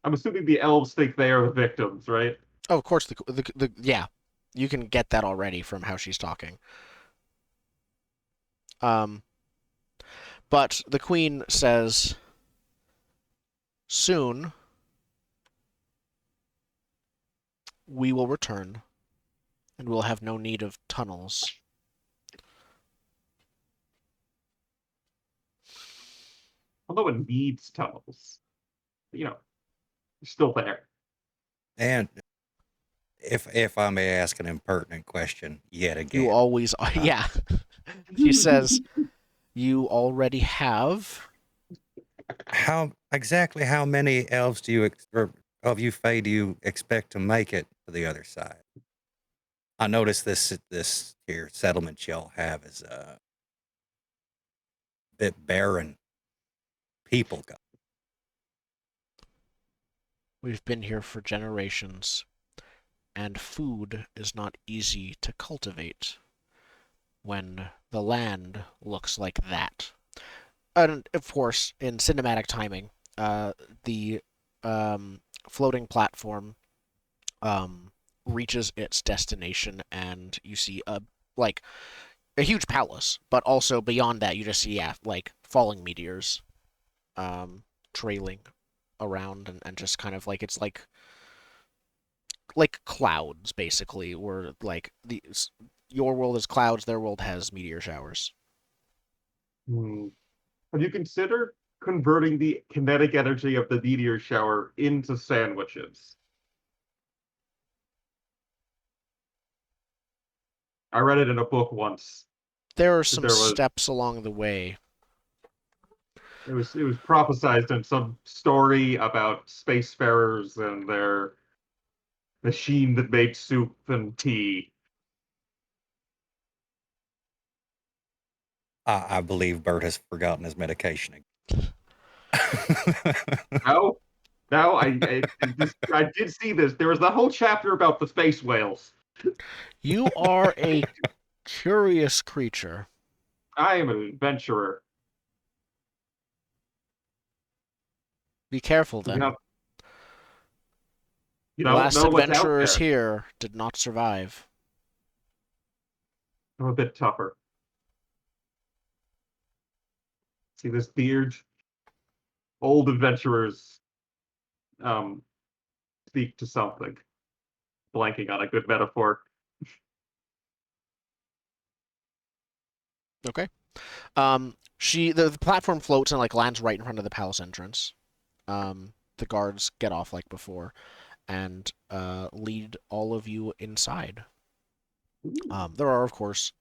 I'm assuming the elves think they are the victims, right? Oh, of course. Yeah, you can get that already from how she's talking. Um, but the queen says, soon we will return, and we'll have no need of tunnels. Although it needs tunnels, you know, still there. And if I may ask an impertinent question yet You again, always, yeah. She says, you already have. how many elves do you or of you Fae do you expect to make it to the other side? I noticed this here settlement y'all have is a bit barren. People go. We've been here for generations, and food is not easy to cultivate when the land looks like that. And of course, in cinematic timing, the floating platform reaches its destination, and you see like a huge palace, but also beyond that, you just see like falling meteors, trailing around, and just kind of like it's like clouds basically, or like your world is clouds, their world has meteor showers. Hmm. Have you considered converting the kinetic energy of the meteor shower into sandwiches? I read it in a book once. There are some There was steps along the way. it was prophesized in some story about spacefarers and their machine that made soup and tea. I believe Bert has forgotten his medication again. No, no, I did see this. There was the whole chapter about the space whales. You are a curious creature. I am an adventurer. Be careful You then. know, you The don't last know what's out adventurers there. here did not survive. I'm a bit tougher. See this beard? Old adventurers speak to something. Blanking on a good metaphor. Okay. The platform floats and like lands right in front of the palace entrance. The guards get off like before, and lead all of you inside. There are of course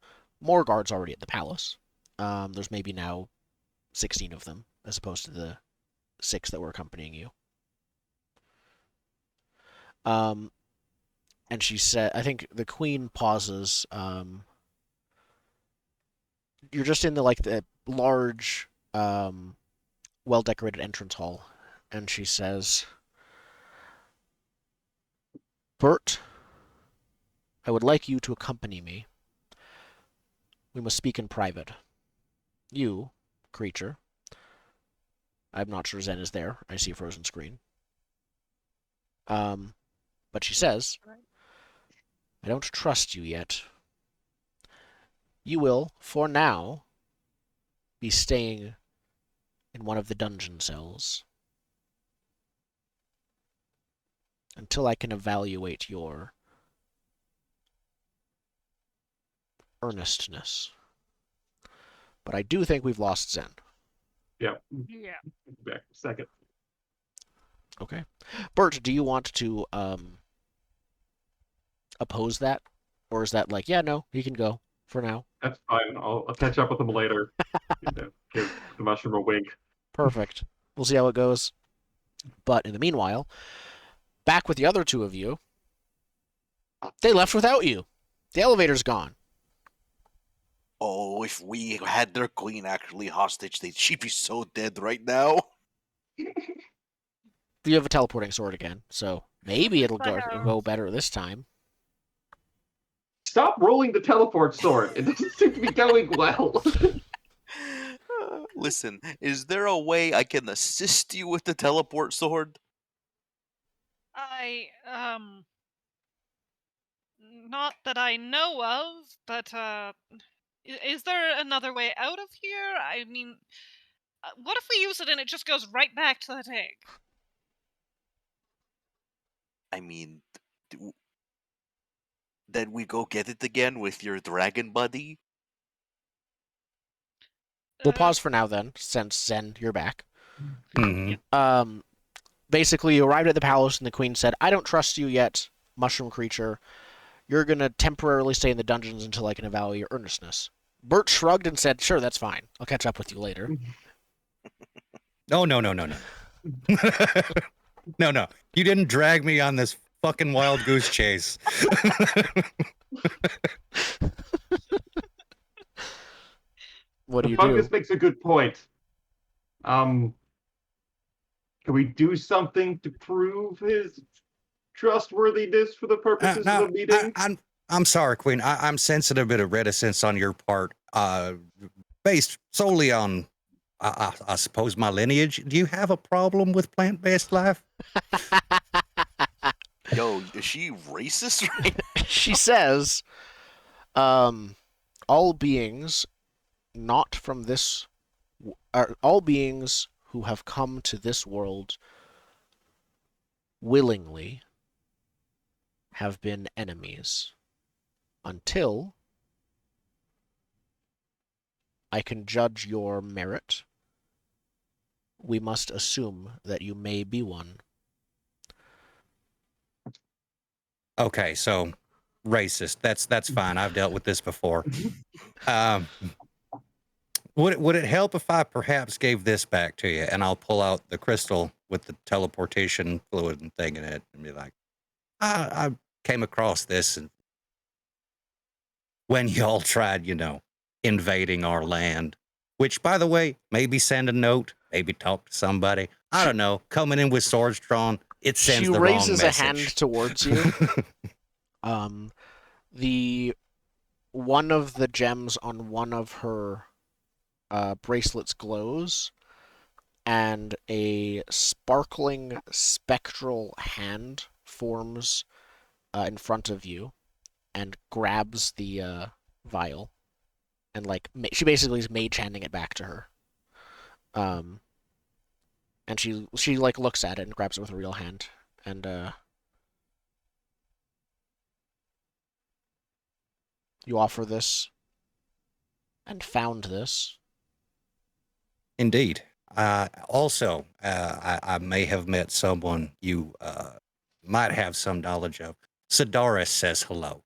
more guards already at the palace. There's maybe now 16 of them as opposed to the 6 that were accompanying you. And she said, I think the queen pauses. you're just in the large, well-decorated entrance hall, and she says, "Bert, I would like you to accompany me. We must speak in private. You, creature. I'm not sure Zen is there. I see a frozen screen. But she says, I don't trust you yet. You will, for now, be staying in one of the dungeon cells until I can evaluate your earnestness. But I do think we've lost Zen." Yeah. Yeah. Back a second. Okay. Bert, do you want to oppose that? Or is that like, yeah, no, he can go for now? That's fine. I'll catch up with him later. Give the mushroom a wink. Perfect. We'll see how it goes. But in the meanwhile, back with the other two of you, they left without you. The elevator's gone. Oh, if we had their queen actually hostage, she'd be so dead right now. You have a teleporting sword again, so maybe it'll I have. go better this time. Stop rolling the teleport sword. It doesn't seem to be going well. Listen, is there a way I can assist you with the teleport sword? Not that I know of, but is there another way out of here? I mean, what if we use it and it just goes right back to that egg? I mean, then we go get it again with your dragon buddy? We'll pause for now then, since Zen, you're back. Mm-hmm. Basically, you arrived at the palace and the queen said, I don't trust you yet, mushroom creature. You're going to temporarily stay in the dungeons until I can evaluate your earnestness. Bert shrugged and said, sure, that's fine. I'll catch up with you later. No. No. You didn't drag me on this fucking wild goose chase. What do you The fungus do? makes a good point. Can we do something to prove his trustworthiness for the purposes of the meeting? I'm sorry, Queen. I'm sensing a bit of reticence on your part, based solely on, I suppose, my lineage. Do you have a problem with plant-based life? Yo, is she racist right now? She says, all beings not from this, all beings who have come to this world willingly have been enemies until I can judge your merit. We must assume that you may be one. Okay, so racist. That's fine. I've dealt with this before. Would it help if I perhaps gave this back to you, and I'll pull out the crystal with the teleportation fluid and thing in it, and be like, I came across this, and when y'all tried, invading our land, which, by the way, maybe send a note, maybe talk to somebody. I don't know. Coming in with swords drawn, it sends She the wrong raises message. a hand towards you. The one of the gems on one of her bracelets glows, and a sparkling spectral hand forms in front of you and grabs the vial, and she basically is mage handing it back to her. And she looks at it and grabs it with a real hand, and you offer this and found this. Indeed. Also, I may have met someone you might have some knowledge of. Sidaris says hello.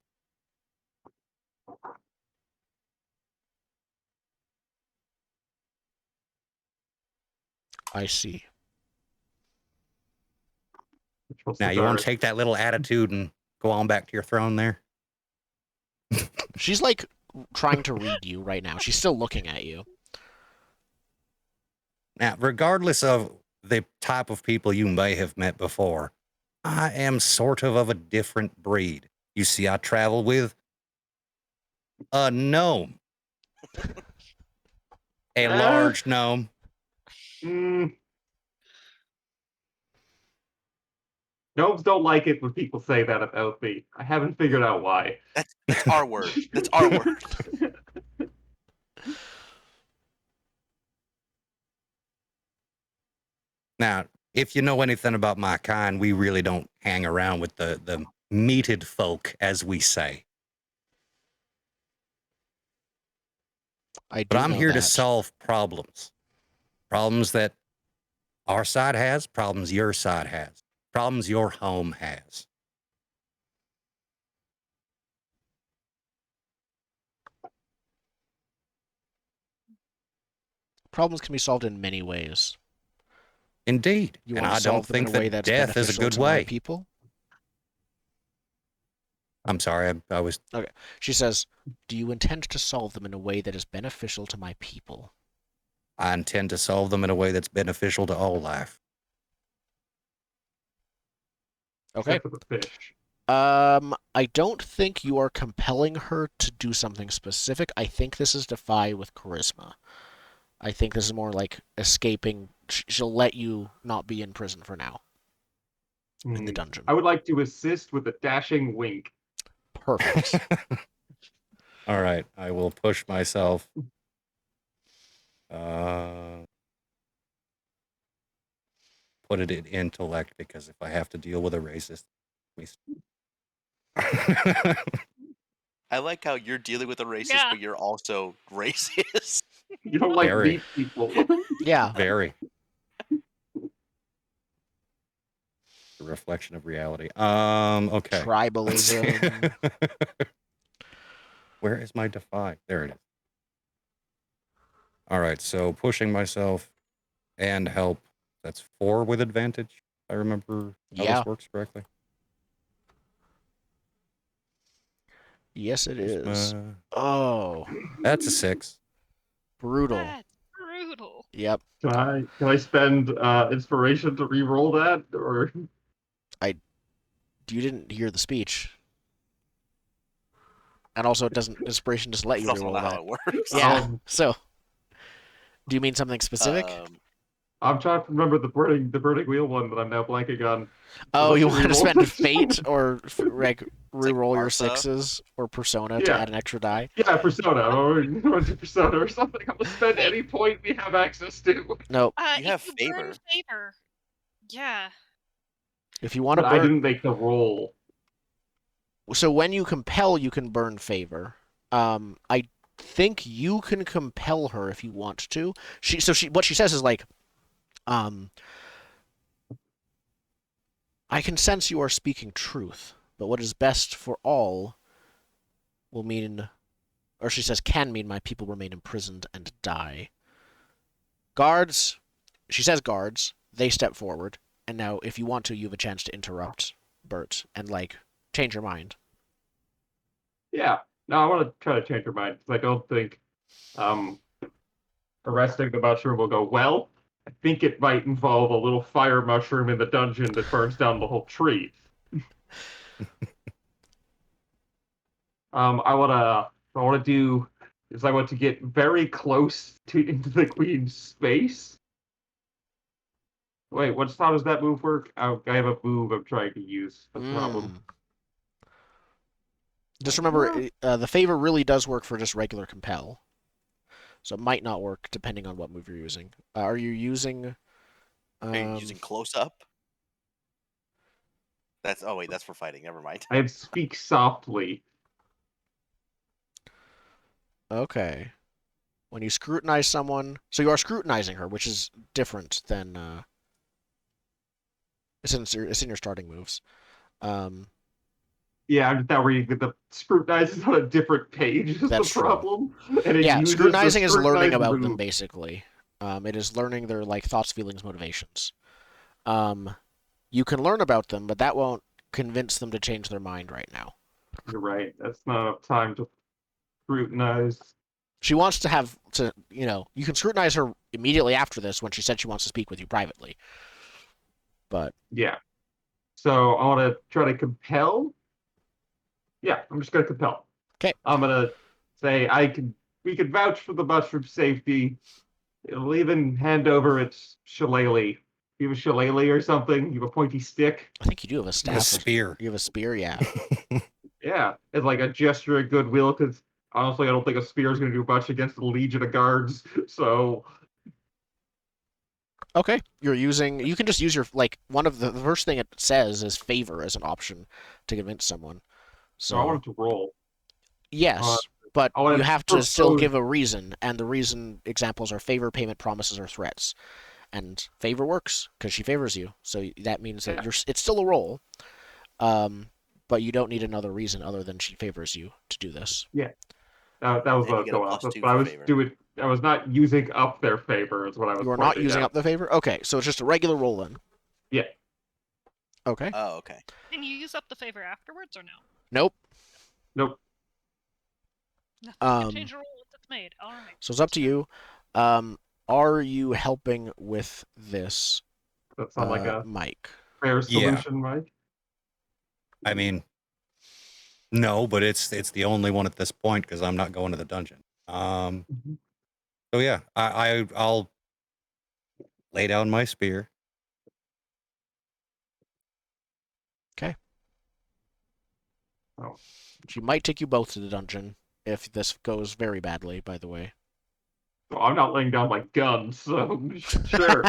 I see. Now, you want to take that little attitude and go on back to your throne there? She's trying to read you right now. She's still looking at you. Now, regardless of the type of people you may have met before, I am sort of a different breed. You see, I travel with a gnome, a large gnome. Gnomes don't like it when people say that about me. I haven't figured out why. That's our word. That's our word. Now, if you know anything about my kind, we really don't hang around with the meated folk, as we say. I do But I'm know here to that. solve problems. Problems that our side has, problems your side has, problems your home has. Problems can be solved in many ways. Indeed. You And want to I don't solve them in think a way that that's death is a beneficial good to my way. people? I'm sorry, I was... Okay. She says, do you intend to solve them in a way that is beneficial to my people? I intend to solve them in a way that's beneficial to all life. Okay. Except for the fish. I don't think you are compelling her to do something specific. I think this is defy with charisma. I think this is more like escaping. She'll let you not be in prison for now. In the dungeon. I would like to assist with a dashing wink. Perfect. All right, I will push myself. Put it in intellect, because if I have to deal with a racist, I like how you're dealing with a racist, Yeah. but you're also racist. You don't like Very. meat people. Yeah. Very. A reflection of reality. Okay. Tribalism. Where is my defy? There it is. All right, so pushing myself and help. That's 4 with advantage, if I remember how Yeah. this works correctly. Yes, it is. Charisma. Oh, That's a 6. brutal. That's brutal. Yep. Can I spend inspiration to re-roll that, or You didn't hear the speech. And also, it doesn't. Inspiration just let you That's reroll not how that. it works. Yeah. So, do you mean something specific? I'm trying to remember the burning wheel one that I'm now blanking on. Oh, Let's you want to re-roll spend this. fate or like reroll your Martha? 6s or persona to Yeah. add an extra die? Yeah, Persona or Persona or something. I'm gonna spend any point we have access to. Nope. You have If you favor. burn favor. Yeah. If you want to But I burn, didn't make the roll. so when you compel, you can burn favor. I think you can compel her if you want to. What she says is like, I can sense you are speaking truth, but what is best for all will mean, or she says can mean my people remain imprisoned and die. Guards, she says guards, they step forward, and now if you want to, you have a chance to interrupt Bert and like change your mind. Yeah. No, I want to try to change her mind because I don't think arresting the mushroom will go well. I think it might involve a little fire mushroom in the dungeon that burns down the whole tree. I want to do is I want to get very close to into the queen's space. Wait, how does that move work? I have a move I'm trying to use. That's the problem. Just remember, the favor really does work for just regular compel. So it might not work depending on what move you're using. Are you using... Are you using close up? That's for fighting. Never mind. I have speak softly. Okay. When you scrutinize someone... So you are scrutinizing her, which is different than... It's in your starting moves. Yeah, I'm just now reading that the scrutinize is on a different page is That's the true. problem. And it Yeah, uses scrutinizing the is learning scrutinize about them, move. basically. It is learning their like thoughts, feelings, motivations. You can learn about them, but that won't convince them to change their mind right now. You're right. That's not enough time to scrutinize. She wants to have to, you can scrutinize her immediately after this when she said she wants to speak with you privately. But Yeah. So I want to try to compel. Yeah, I'm just gonna compel. okay, I'm gonna say we could vouch for the mushroom safety. It'll even hand over its shillelagh. You have a shillelagh or something? You have a pointy stick? I think you do have a staff. A spear. You have a spear, yeah. Yeah, it's like a gesture of goodwill, because honestly, I don't think a spear is going to do much against a legion of guards. So, Okay, you can just use your, one of the first thing it says is favor as an option to convince someone. so I So, want to roll. yes, but I want you to have to still propose- give a reason, and the reason examples are favor, payment, promises, or threats. And favor works because she favors you, so that means that it's still a roll, but you don't need another reason other than she favors you to do this. Yeah, that was And what I you was get a going off. +2 But I for was favor. I was not using up their favor. Is what I was. You are not pointing using out. up the favor. Okay, so it's just a regular roll then. Yeah. Okay. Oh, okay. Can you use up the favor afterwards or no? Nope. Nope. Nothing can Um, change a roll once it's made. All right. So it's up to you. Are you helping with this, That sounds like a Mike? fair Yeah. solution, Mike. I mean, no, but it's the only one at this point because I'm not going to the dungeon. Mhm. So yeah, I'll lay down my spear. Okay. Oh. She might take you both to the dungeon if this goes very badly, by the way. Well, I'm not laying down my gun, so sure.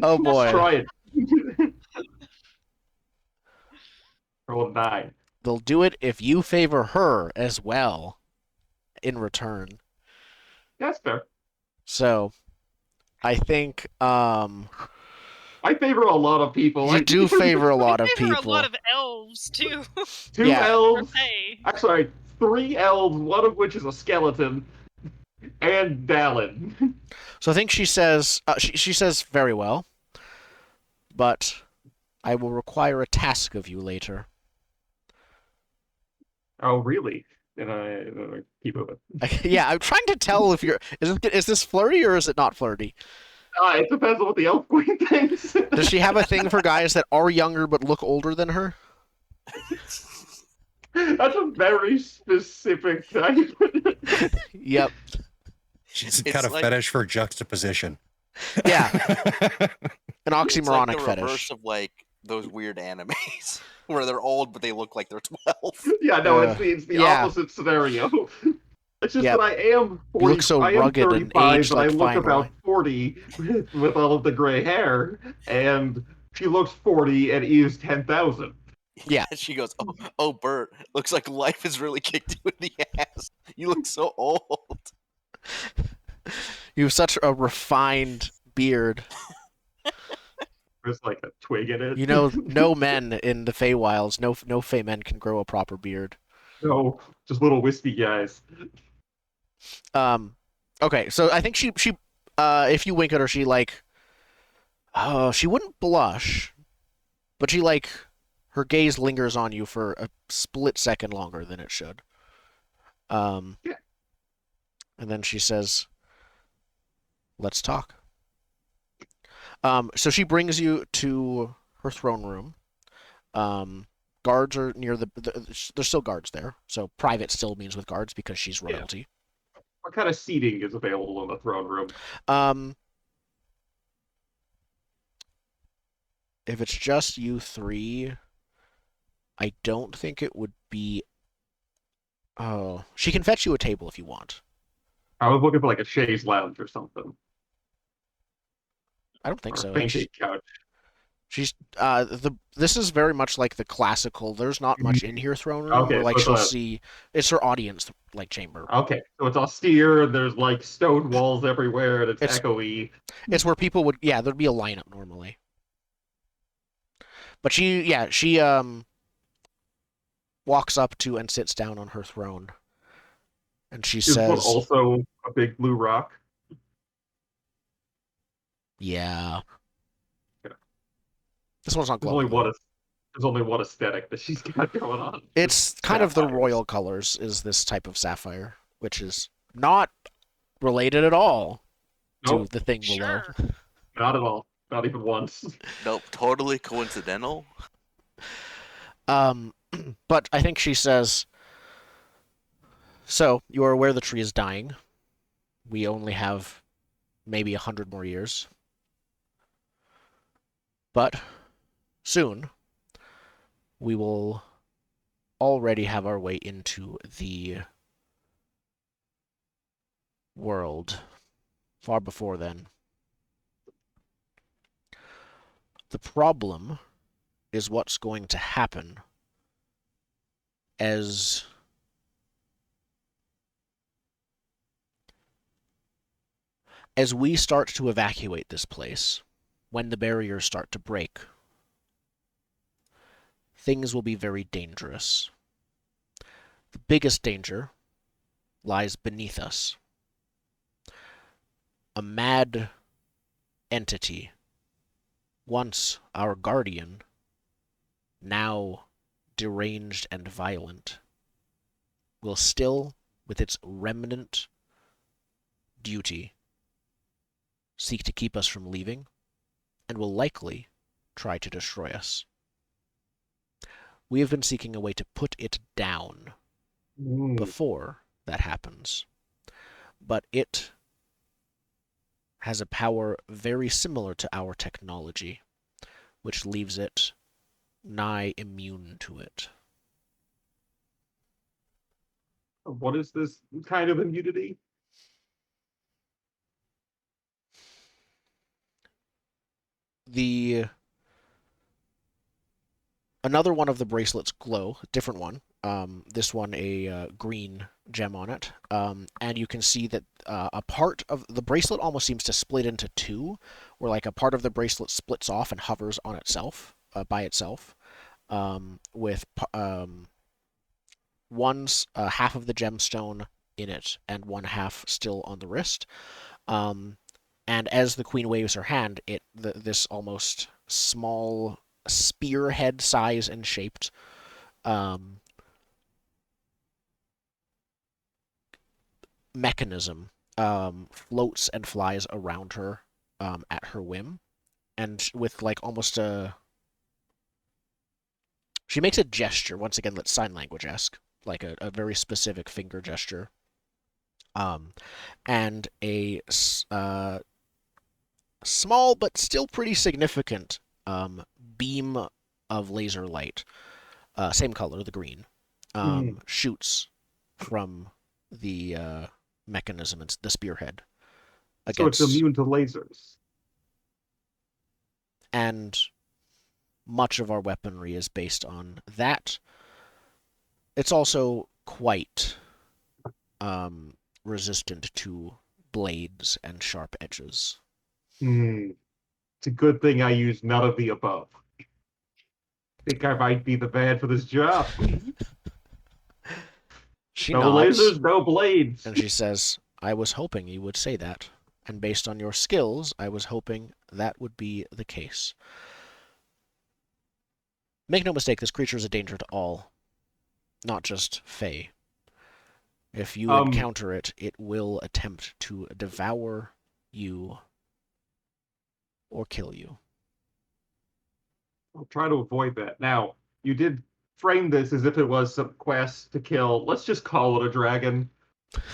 Oh, boy. Let's try it. Roll a 9. They'll do it if you favor her as well in return. That's fair. So, I think I favor a lot of people. you do favor a lot of We favor people. a lot of elves too. 2 Yeah. elves. Hey. Actually, 3 elves, one of which is a skeleton, and Dallen. So I think she says she says very well, but I will require a task of you later. Oh, really? And I keep moving. Yeah, I'm trying to tell if is this flirty or is it not flirty? It depends on what the elf queen thinks. Does she have a thing for guys that are younger but look older than her? That's a very specific type. Yep. She's It's got a like- fetish for juxtaposition. Yeah, an It's like oxymoronic the fetish. reverse of like those weird animes where they're old but they look like they're 12. Yeah, no, it's the yeah. opposite scenario. It's just Yep. that I am 40. You look so I am rugged and 35, aged but like I look fine about wine. 40 with all of the gray hair, and she looks 40 and is 10,000. Yeah. And she goes, "Oh, Bert, looks like life has really kicked you in the ass. You look so old." You have such a refined beard. There's like a twig in it. You know, no men in the Feywilds, no Fey men can grow a proper beard. No, just little wispy guys. Okay, so I think she if you wink at her, she she wouldn't blush, but she her gaze lingers on you for a split second longer than it should. Yeah. And then she says, "Let's talk." So she brings you to her throne room. Guards are near there's still guards there, so private still means with guards because she's royalty. What kind of seating is available in the throne room? If it's just you three, I don't think it would be. Oh, she can fetch you a table if you want. I was looking for like a chaise lounge or something. I don't think Or a so. fainting couch. She's this is very much like the classical. There's not much in here throne room. Okay, Where, so she'll it's see. It's her audience chamber. Okay, so it's austere, and there's like stone walls everywhere, and it's echoey. It's where people would there'd be a lineup normally. But she walks up to and sits down on her throne. And she Is one says, also a big blue rock? "Yeah. Yeah. This one's not There's only glowing. one. There's only one aesthetic that she's got going on. It's Just kind of the sapphires. royal colors is this type of sapphire, which is not related at all to Nope, the thing below. Sure. not at all. Not even once. Nope, totally coincidental. Um, but I think she says, so you are aware the tree is dying. We only have maybe 100 more years. But soon, we will already have our way into the world far before then. The problem is what's going to happen as we start to evacuate this place, when the barriers start to break. Things will be very dangerous. The biggest danger lies beneath us. A mad entity, once our guardian, now deranged and violent, will still, with its remnant duty, seek to keep us from leaving, and will likely try to destroy us. We have been seeking a way to put it down before that happens, but it has a power very similar to our technology, which leaves it nigh immune to it. What is this kind of immunity? The another one of the bracelets glow, a different one. This one a green gem on it, and you can see that a part of the bracelet almost seems to split into two, where like a part of the bracelet splits off and hovers on itself by itself, with one's half of the gemstone in it and one half still on the wrist. And as the queen waves her hand, this almost small spearhead size and shaped mechanism floats and flies around her at her whim, and with like almost a she makes a gesture once again that's sign language esque, like a very specific finger gesture, and a small but still pretty significant beam of laser light, same color, the green, shoots from the mechanism and the spearhead So it's against, immune to lasers. and much of our weaponry is based on that. It's also quite resistant to blades and sharp edges. It's a good thing I use none of the above. Think I might be the man for this job. She No nods lasers, no blades. and she says, I was hoping you would say that. And based on your skills, I was hoping that would be the case. Make no mistake, this creature is a danger to all, not just Fae. If you encounter it, it will attempt to devour you or kill you. I'll try to avoid that. Now, you did frame this as if it was some quest to kill. Let's just call it a dragon.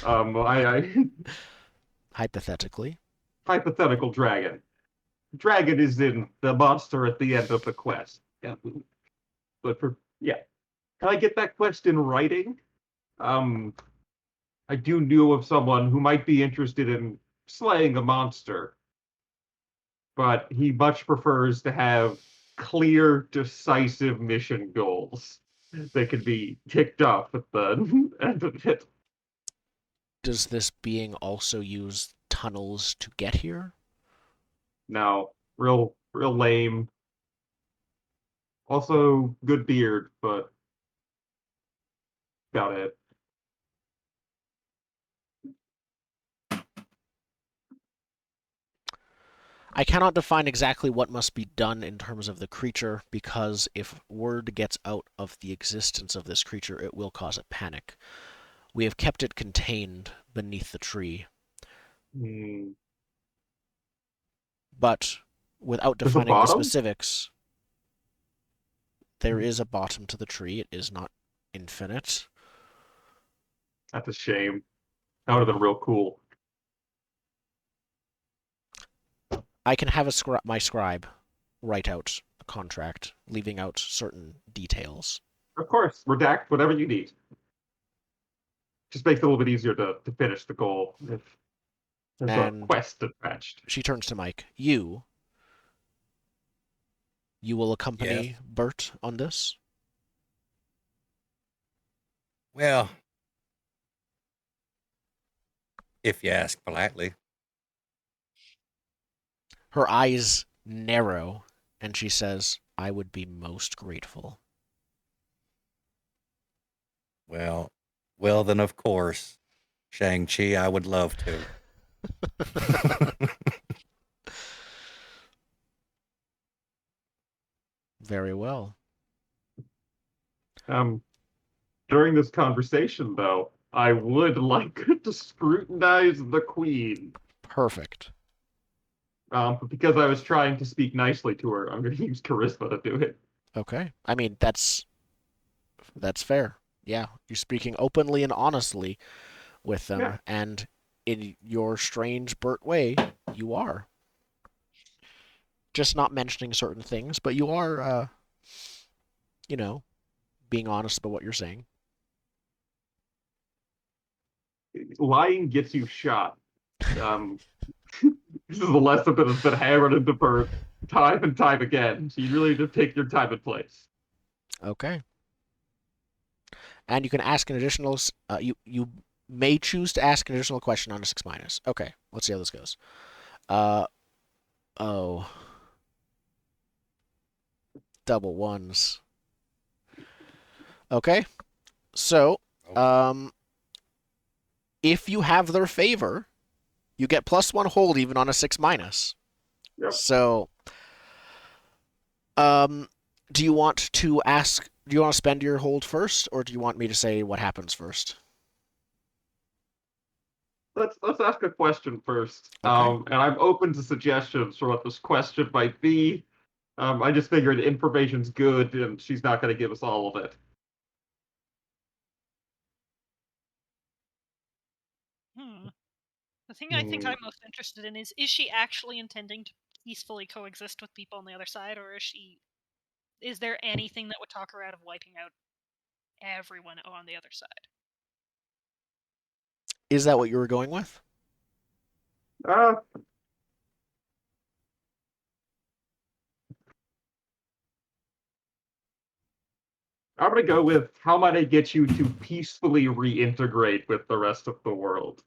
I Hypothetically. hypothetical dragon. Dragon is in the monster at the end of the quest. Yeah. But yeah. Can I get that quest in writing? I do know of someone who might be interested in slaying a monster, but he much prefers to have clear, decisive mission goals that can be ticked off at the end of it. Does this being also use tunnels to get here? No, real lame. Also, good beard, but about it. I cannot define exactly what must be done in terms of the creature, because if word gets out of the existence of this creature, it will cause a panic. We have kept it contained beneath the tree, Hmm. but without There's a defining the bottom? specifics, there is a bottom to the tree. It is not infinite. That's a shame. That would have been real cool. I can have my scribe write out a contract, leaving out certain details. Of course, redact whatever you need. Just makes it a little bit easier to finish the goal if there's a And quest attached. she turns to Mike. You will Yes. accompany Bert on this? Well, if you ask politely. Her eyes narrow, and she says, I would be most grateful. Well, then of course, Shang-Chi, I would love to. Very well. During this conversation, though, I would like to scrutinize the queen. Perfect. But because I was trying to speak nicely to her, I'm going to use charisma to do it. Okay. I mean, that's fair. Yeah, you're speaking openly and honestly with them, Yeah. and in your strange Bert way, you are. Just not mentioning certain things, but you are, being honest about what you're saying. Lying gets you shot. Um, this is a lesson that has been hammered into Bert time and time again. So you really need to pick your time and place. Okay. And you can ask an additional. You may choose to ask an additional question on a 6-. Okay, let's see how this goes. Oh, double ones. Okay, so if you have their favor, you get +1 hold even on a 6-. Yep. So, do you want to ask? Do you want to spend your hold first, or do you want me to say what happens first? Let's ask a question first. Okay. And I'm open to suggestions for what this question might be. I just figured information's good, and she's not going to give us all of it. The thing I think I'm most interested in is she actually intending to peacefully coexist with people on the other side, or is there anything that would talk her out of wiping out everyone on the other side? Is that what you were going with? I'm going to go with how might I get you to peacefully reintegrate with the rest of the world?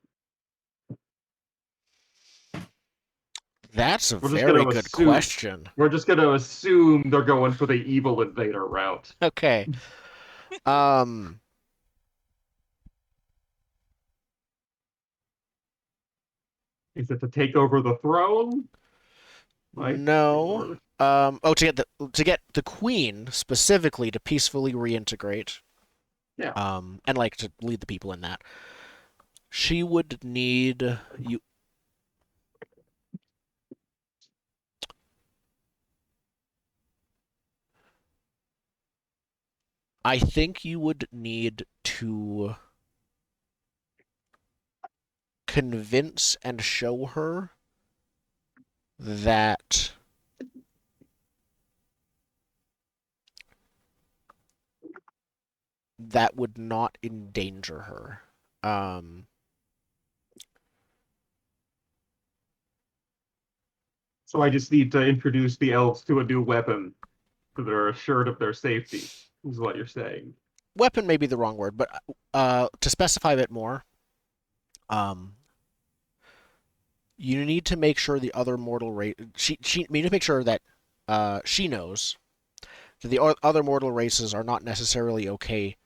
That's a We're just very going to good assume. question. We're just going to assume they're going for the evil invader route. Okay. Is it to take over the throne? No. To get the queen specifically to peacefully reintegrate. Yeah. And like to lead the people in that. She would need you. I think you would need to convince and show her that that would not endanger her. So I just need to introduce the elves to a new weapon so they're assured of their safety, is what you're saying. Weapon may be the wrong word, but to specify a bit more, you need to make sure the other mortal race. She need to make sure that she knows that the other mortal races are not necessarily okay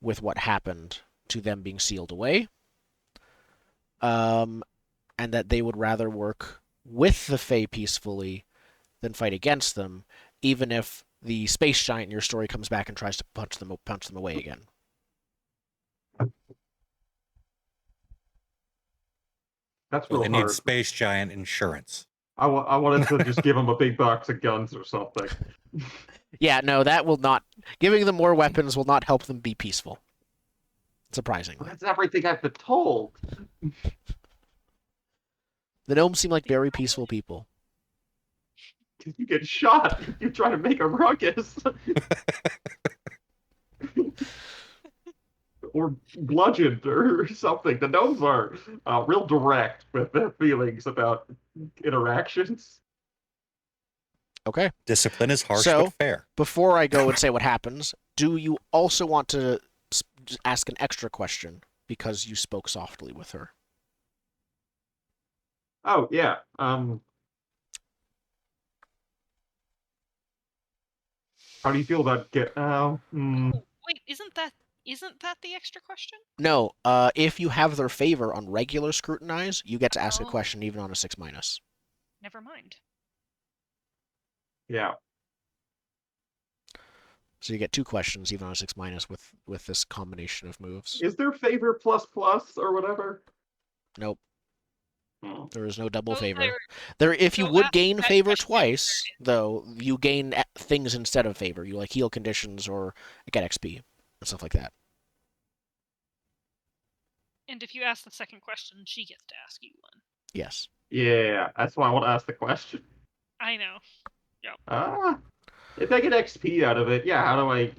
with what happened to them being sealed away, and that they would rather work with the Fae peacefully than fight against them, even if the space giant in your story comes back and tries to punch them away again. That's So real they need hard. space giant insurance. I wanted to just give him a big box of guns or something. Yeah, no, that will not. Giving them more weapons will not help them be peaceful. Surprisingly. That's everything I've been told. The gnomes seem like very peaceful people. You get shot. You try to make a ruckus. Or bludgeoned or something. The gnomes are real direct with their feelings about interactions. Okay. Discipline is harsh So- but fair. Before I go and say what happens, do you also want to ask an extra question because you spoke softly with her? Oh, yeah. How do you feel about Oh, wait, isn't that the extra question? No, if you have their favor on regular scrutinize, you get to ask a Oh. question even on a 6-. Never mind. yeah. So you get 2 questions even on a 6- with this combination of moves. Is there favor plus plus or whatever? Nope, Hmm. there is no double So favor. There, if you so would after gain that favor question, twice, though, you gain things instead of favor. You like heal conditions or get XP and stuff like that. And if you ask the second question, she gets to ask you one. Yes. Yeah, that's why I want to ask the question. I know. If I get XP out of it, yeah, how do I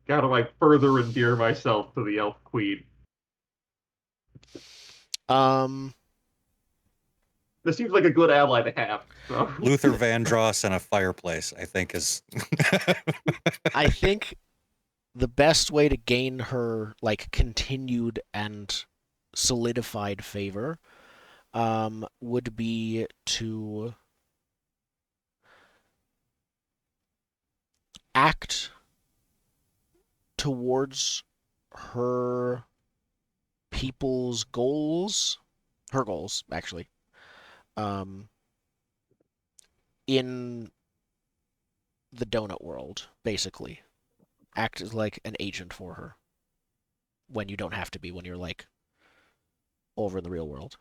how do I further endear myself to the Elf Queen? This seems like a good ally to have. So. Luther Vandross and a fireplace, I think, is. I think the best way to gain her like continued and solidified favor would be to act towards her people's goals, her goals actually, in the donut world, basically. Act as like an agent for her when you don't have to be, when you're like over in the real world.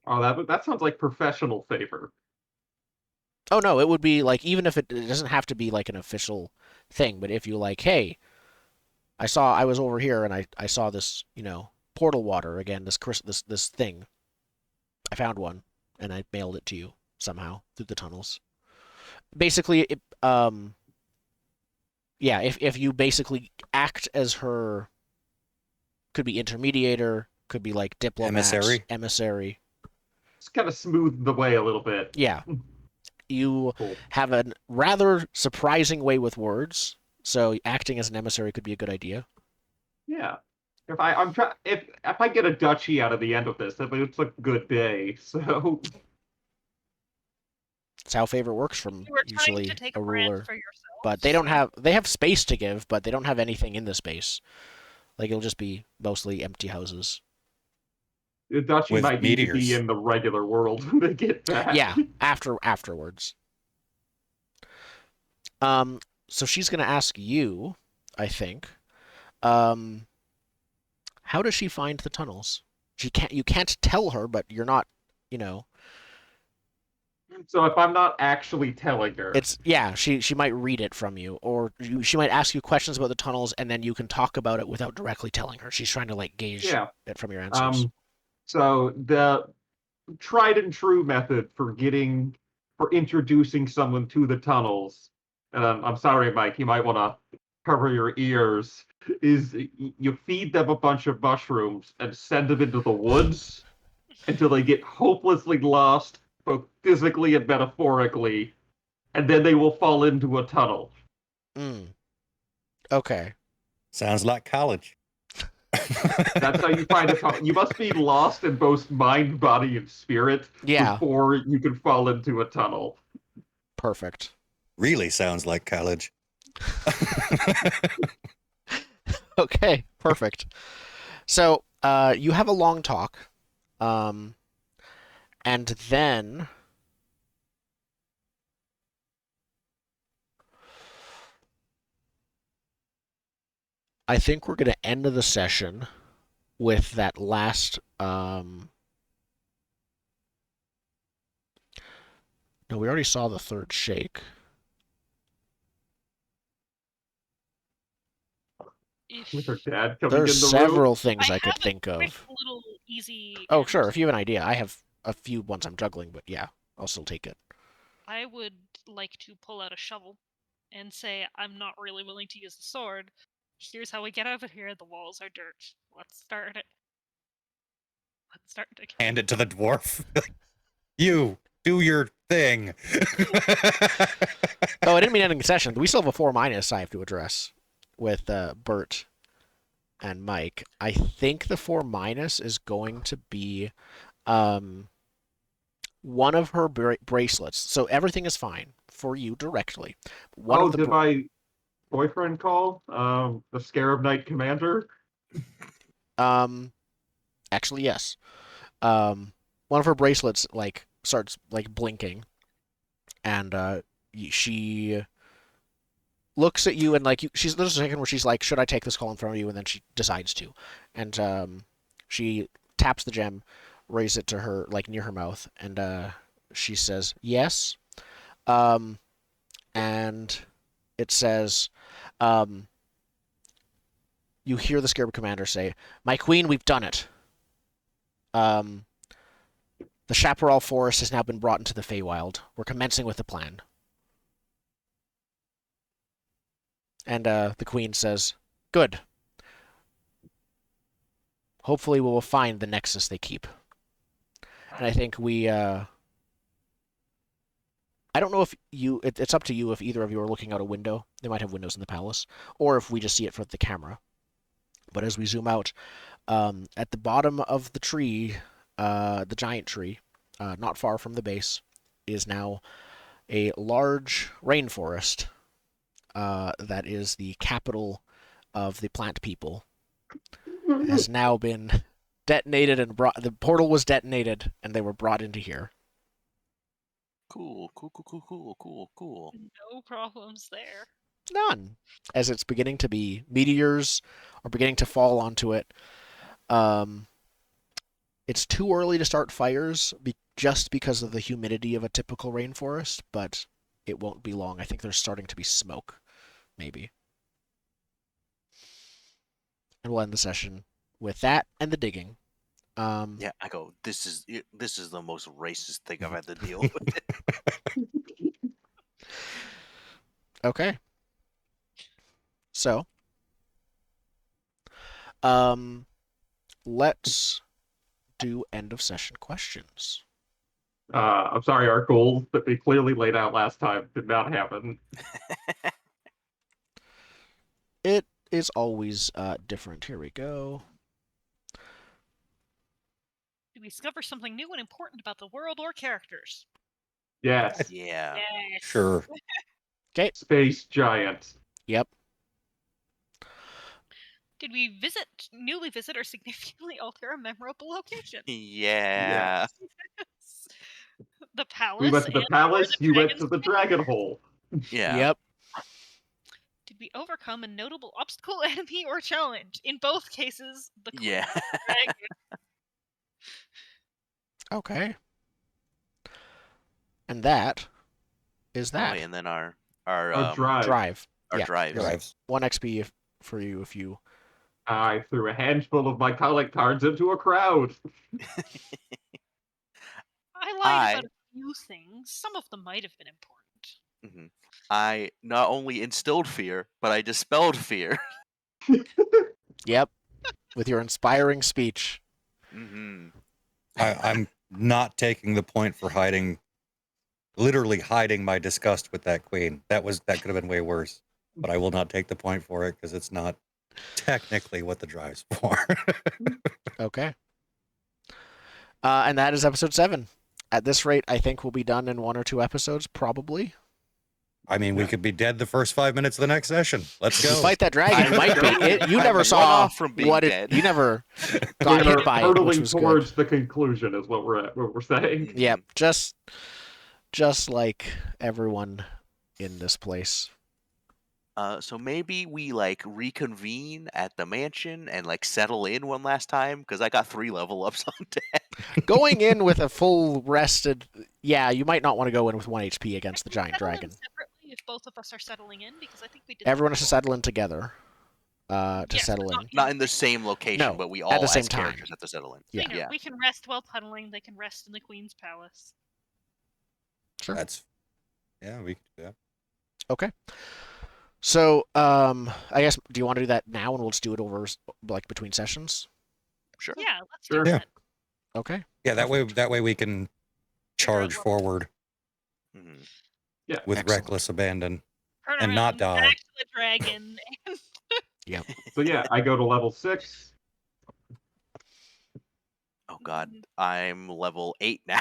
Oh, that sounds like professional favor. Oh no, it would be like, even if it doesn't have to be like an official thing, but if you like, hey, I was over here and I saw this, portal water again, this thing. I found one and I mailed it to you somehow through the tunnels. Basically, if you basically act as her, could be intermediator, could be like diplomat, emissary. Just kind of smooth the way a little bit. Yeah. You Cool. have a rather surprising way with words, so acting as an emissary could be a good idea. Yeah. If I get a duchy out of the end of this, it's a good day. So It's how favor works from You were trying usually to take a a brand ruler. for yourself. But they don't have, they have space to give, but they don't have anything in the space. Like, it'll just be mostly empty houses. the duchy With might need to be meteors. in the regular world when they get back. Yeah, afterwards. So she's gonna ask you, I think, how does she find the tunnels? You can't tell her, but you're not, So if I'm not actually telling her, she might read it from you, or she might ask you questions about the tunnels, and then you can talk about it without directly telling her. She's trying to like gauge it from your answers. So the tried and true method for introducing someone to the tunnels, and I'm sorry, Mike, you might want to cover your ears, is you feed them a bunch of mushrooms and send them into the woods until they get hopelessly lost, both physically and metaphorically, and then they will fall into a tunnel. Okay. Sounds like college. That's how you find a tunnel. You must be lost in both mind, body, and spirit before you can fall into a tunnel. Perfect. Really sounds like college. Okay, perfect. So, you have a long talk, And then I think we're going to end the session with that last. No, we already saw the third shake. If With her dad coming There's in the room. several things I I could have a think quick of. little easy. Oh, and sure. If you have an idea, I have a few ones I'm juggling, but yeah, I'll still take it. I would like to pull out a shovel and say, I'm not really willing to use the sword. Here's how we get out of here. The walls are dirt. Let's start it. Let's start again. Hand it to the dwarf. You do your thing. Oh, I didn't mean ending the session. We still have a 4- I have to address with Bert and Mike. I think the 4- is going to be one of her bracelets. So everything is fine for you directly. One of the did my boyfriend call? The Scarab Knight Commander? actually yes. One of her bracelets like starts like blinking, and she looks at you and like there's a second where she's like, should I take this call in front of you? And then she decides to, and she taps the gem, raises it to her like near her mouth, and she says yes, and it says, you hear the Scarab Commander say, "My queen, we've done it. Um, the Chaparral Forest has now been brought into the Feywild. We're commencing with the plan." And the queen says, "Good. Hopefully we will find the nexus they keep." And I think I don't know if it's up to you if either of you are looking out a window. They might have windows in the palace. Or if we just see it from the camera. But as we zoom out, at the bottom of the tree, the giant tree, not far from the base, is now a large rainforest that is the capital of the plant people. Has now been detonated and brought. The portal was detonated, and they were brought into here. Cool. No problems there. None. As it's beginning to be, meteors are beginning to fall onto it. It's too early to start fires just because of the humidity of a typical rainforest, but it won't be long. I think there's starting to be smoke, maybe. And we'll end the session with that and the digging. Yeah, I go. This is the most racist thing I've had to deal with. Okay. So, let's do end of session questions. I'm sorry, our goals that we clearly laid out last time did not happen. It is always different. Here we go. Do we discover something new and important about the world or characters? Yes. Yeah. Yes. Sure. Okay. Space giant. Yep. Did we newly visit, or significantly alter a memorable location? Yeah. The palace. We went to the palace, you went to the dragon's den? dragon hole. Yeah. Yep. Did we overcome a notable obstacle, enemy, or challenge? In both cases, the queen Yeah. of the dragon. Okay. And that is Oh, that. wait, and then our Drive. Yeah. drives. Drives. 1 XP for you if you. I threw a handful of my collect cards into a crowd. I lied about a few things. Some of them might have been important. I not only instilled fear, but I dispelled fear. Yep. With your inspiring speech. I'm not taking the point for literally hiding my disgust with that queen. That could have been way worse. But I will not take the point for it because it's not technically what the drive's for. Okay. And that is episode 7. At this rate, I think we'll be done in 1 or 2 episodes, probably. I mean, we could be dead the first 5 minutes of the next session. Let's You go. fight that dragon, I might be. know. You I'm never one saw off from being what dead. you never We got are hit by it, which hurtling was good. towards the conclusion, is what we're saying. Mhm. Yep, just like everyone in this place. So maybe we like reconvene at the mansion and like settle in one last time because I got 3 level ups on deck. Going in with a full rested, yeah, you might not want to go in with 1 HP against the Can we giant settle in dragon. separately if both of us are settling in, because I think we did. Everyone that has to before. settle in together. To Yes, settle but in. Not in the same location, No, but we at all the same as time. characters have to settle in. Yeah. You know, we can rest while tunneling. They can rest in the Queen's palace. Sure. Yeah, we could do that. Okay. So, I guess, do you want to do that now, and we'll just do it over like between sessions? Sure. Yeah, let's Sure. do Yeah. that. Okay. Yeah, that way we can charge what- forward Mhm. with Excellent. reckless abandon. Turn And not around, die. back to the dragon. Yep. So yeah, I go to level 6. Oh god, I'm level 8 now.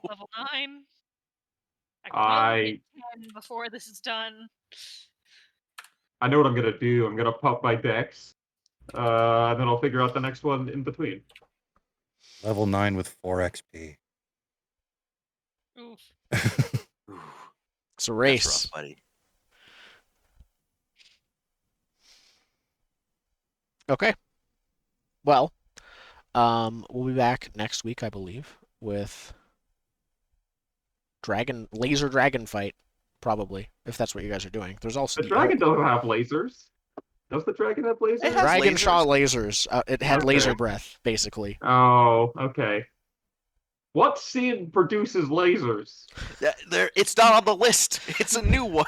Level 9. I could I- probably hit 10 before this is done. I know what I'm gonna do. I'm gonna pop my dex, and then I'll figure out the next one in between. Level 9 with 4 XP. Oof. Ooh, It's a that's race. rough, buddy. Okay. Well, we'll be back next week, I believe, with laser dragon fight, probably, if that's what you guys are doing. There's also The dragon doesn't have lasers. Does the dragon have lasers? It has dragon lasers. shot lasers. It had Okay. laser breath, basically. Oh, okay. What sin produces lasers? It's not on the list. It's a new one.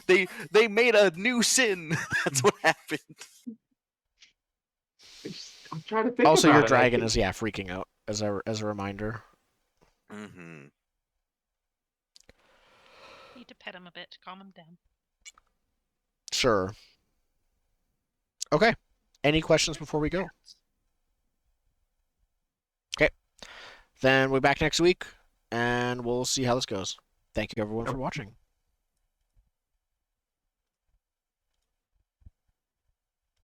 They made a new sin. That's what happened. I'm trying to think Also, about your it. dragon is freaking out as a reminder. Mm-hmm. Need to pet him a bit, calm him down. Sure. Okay. Any questions before we go? Okay. Then we'll be back next week, and we'll see how this goes. Thank you, everyone, for watching.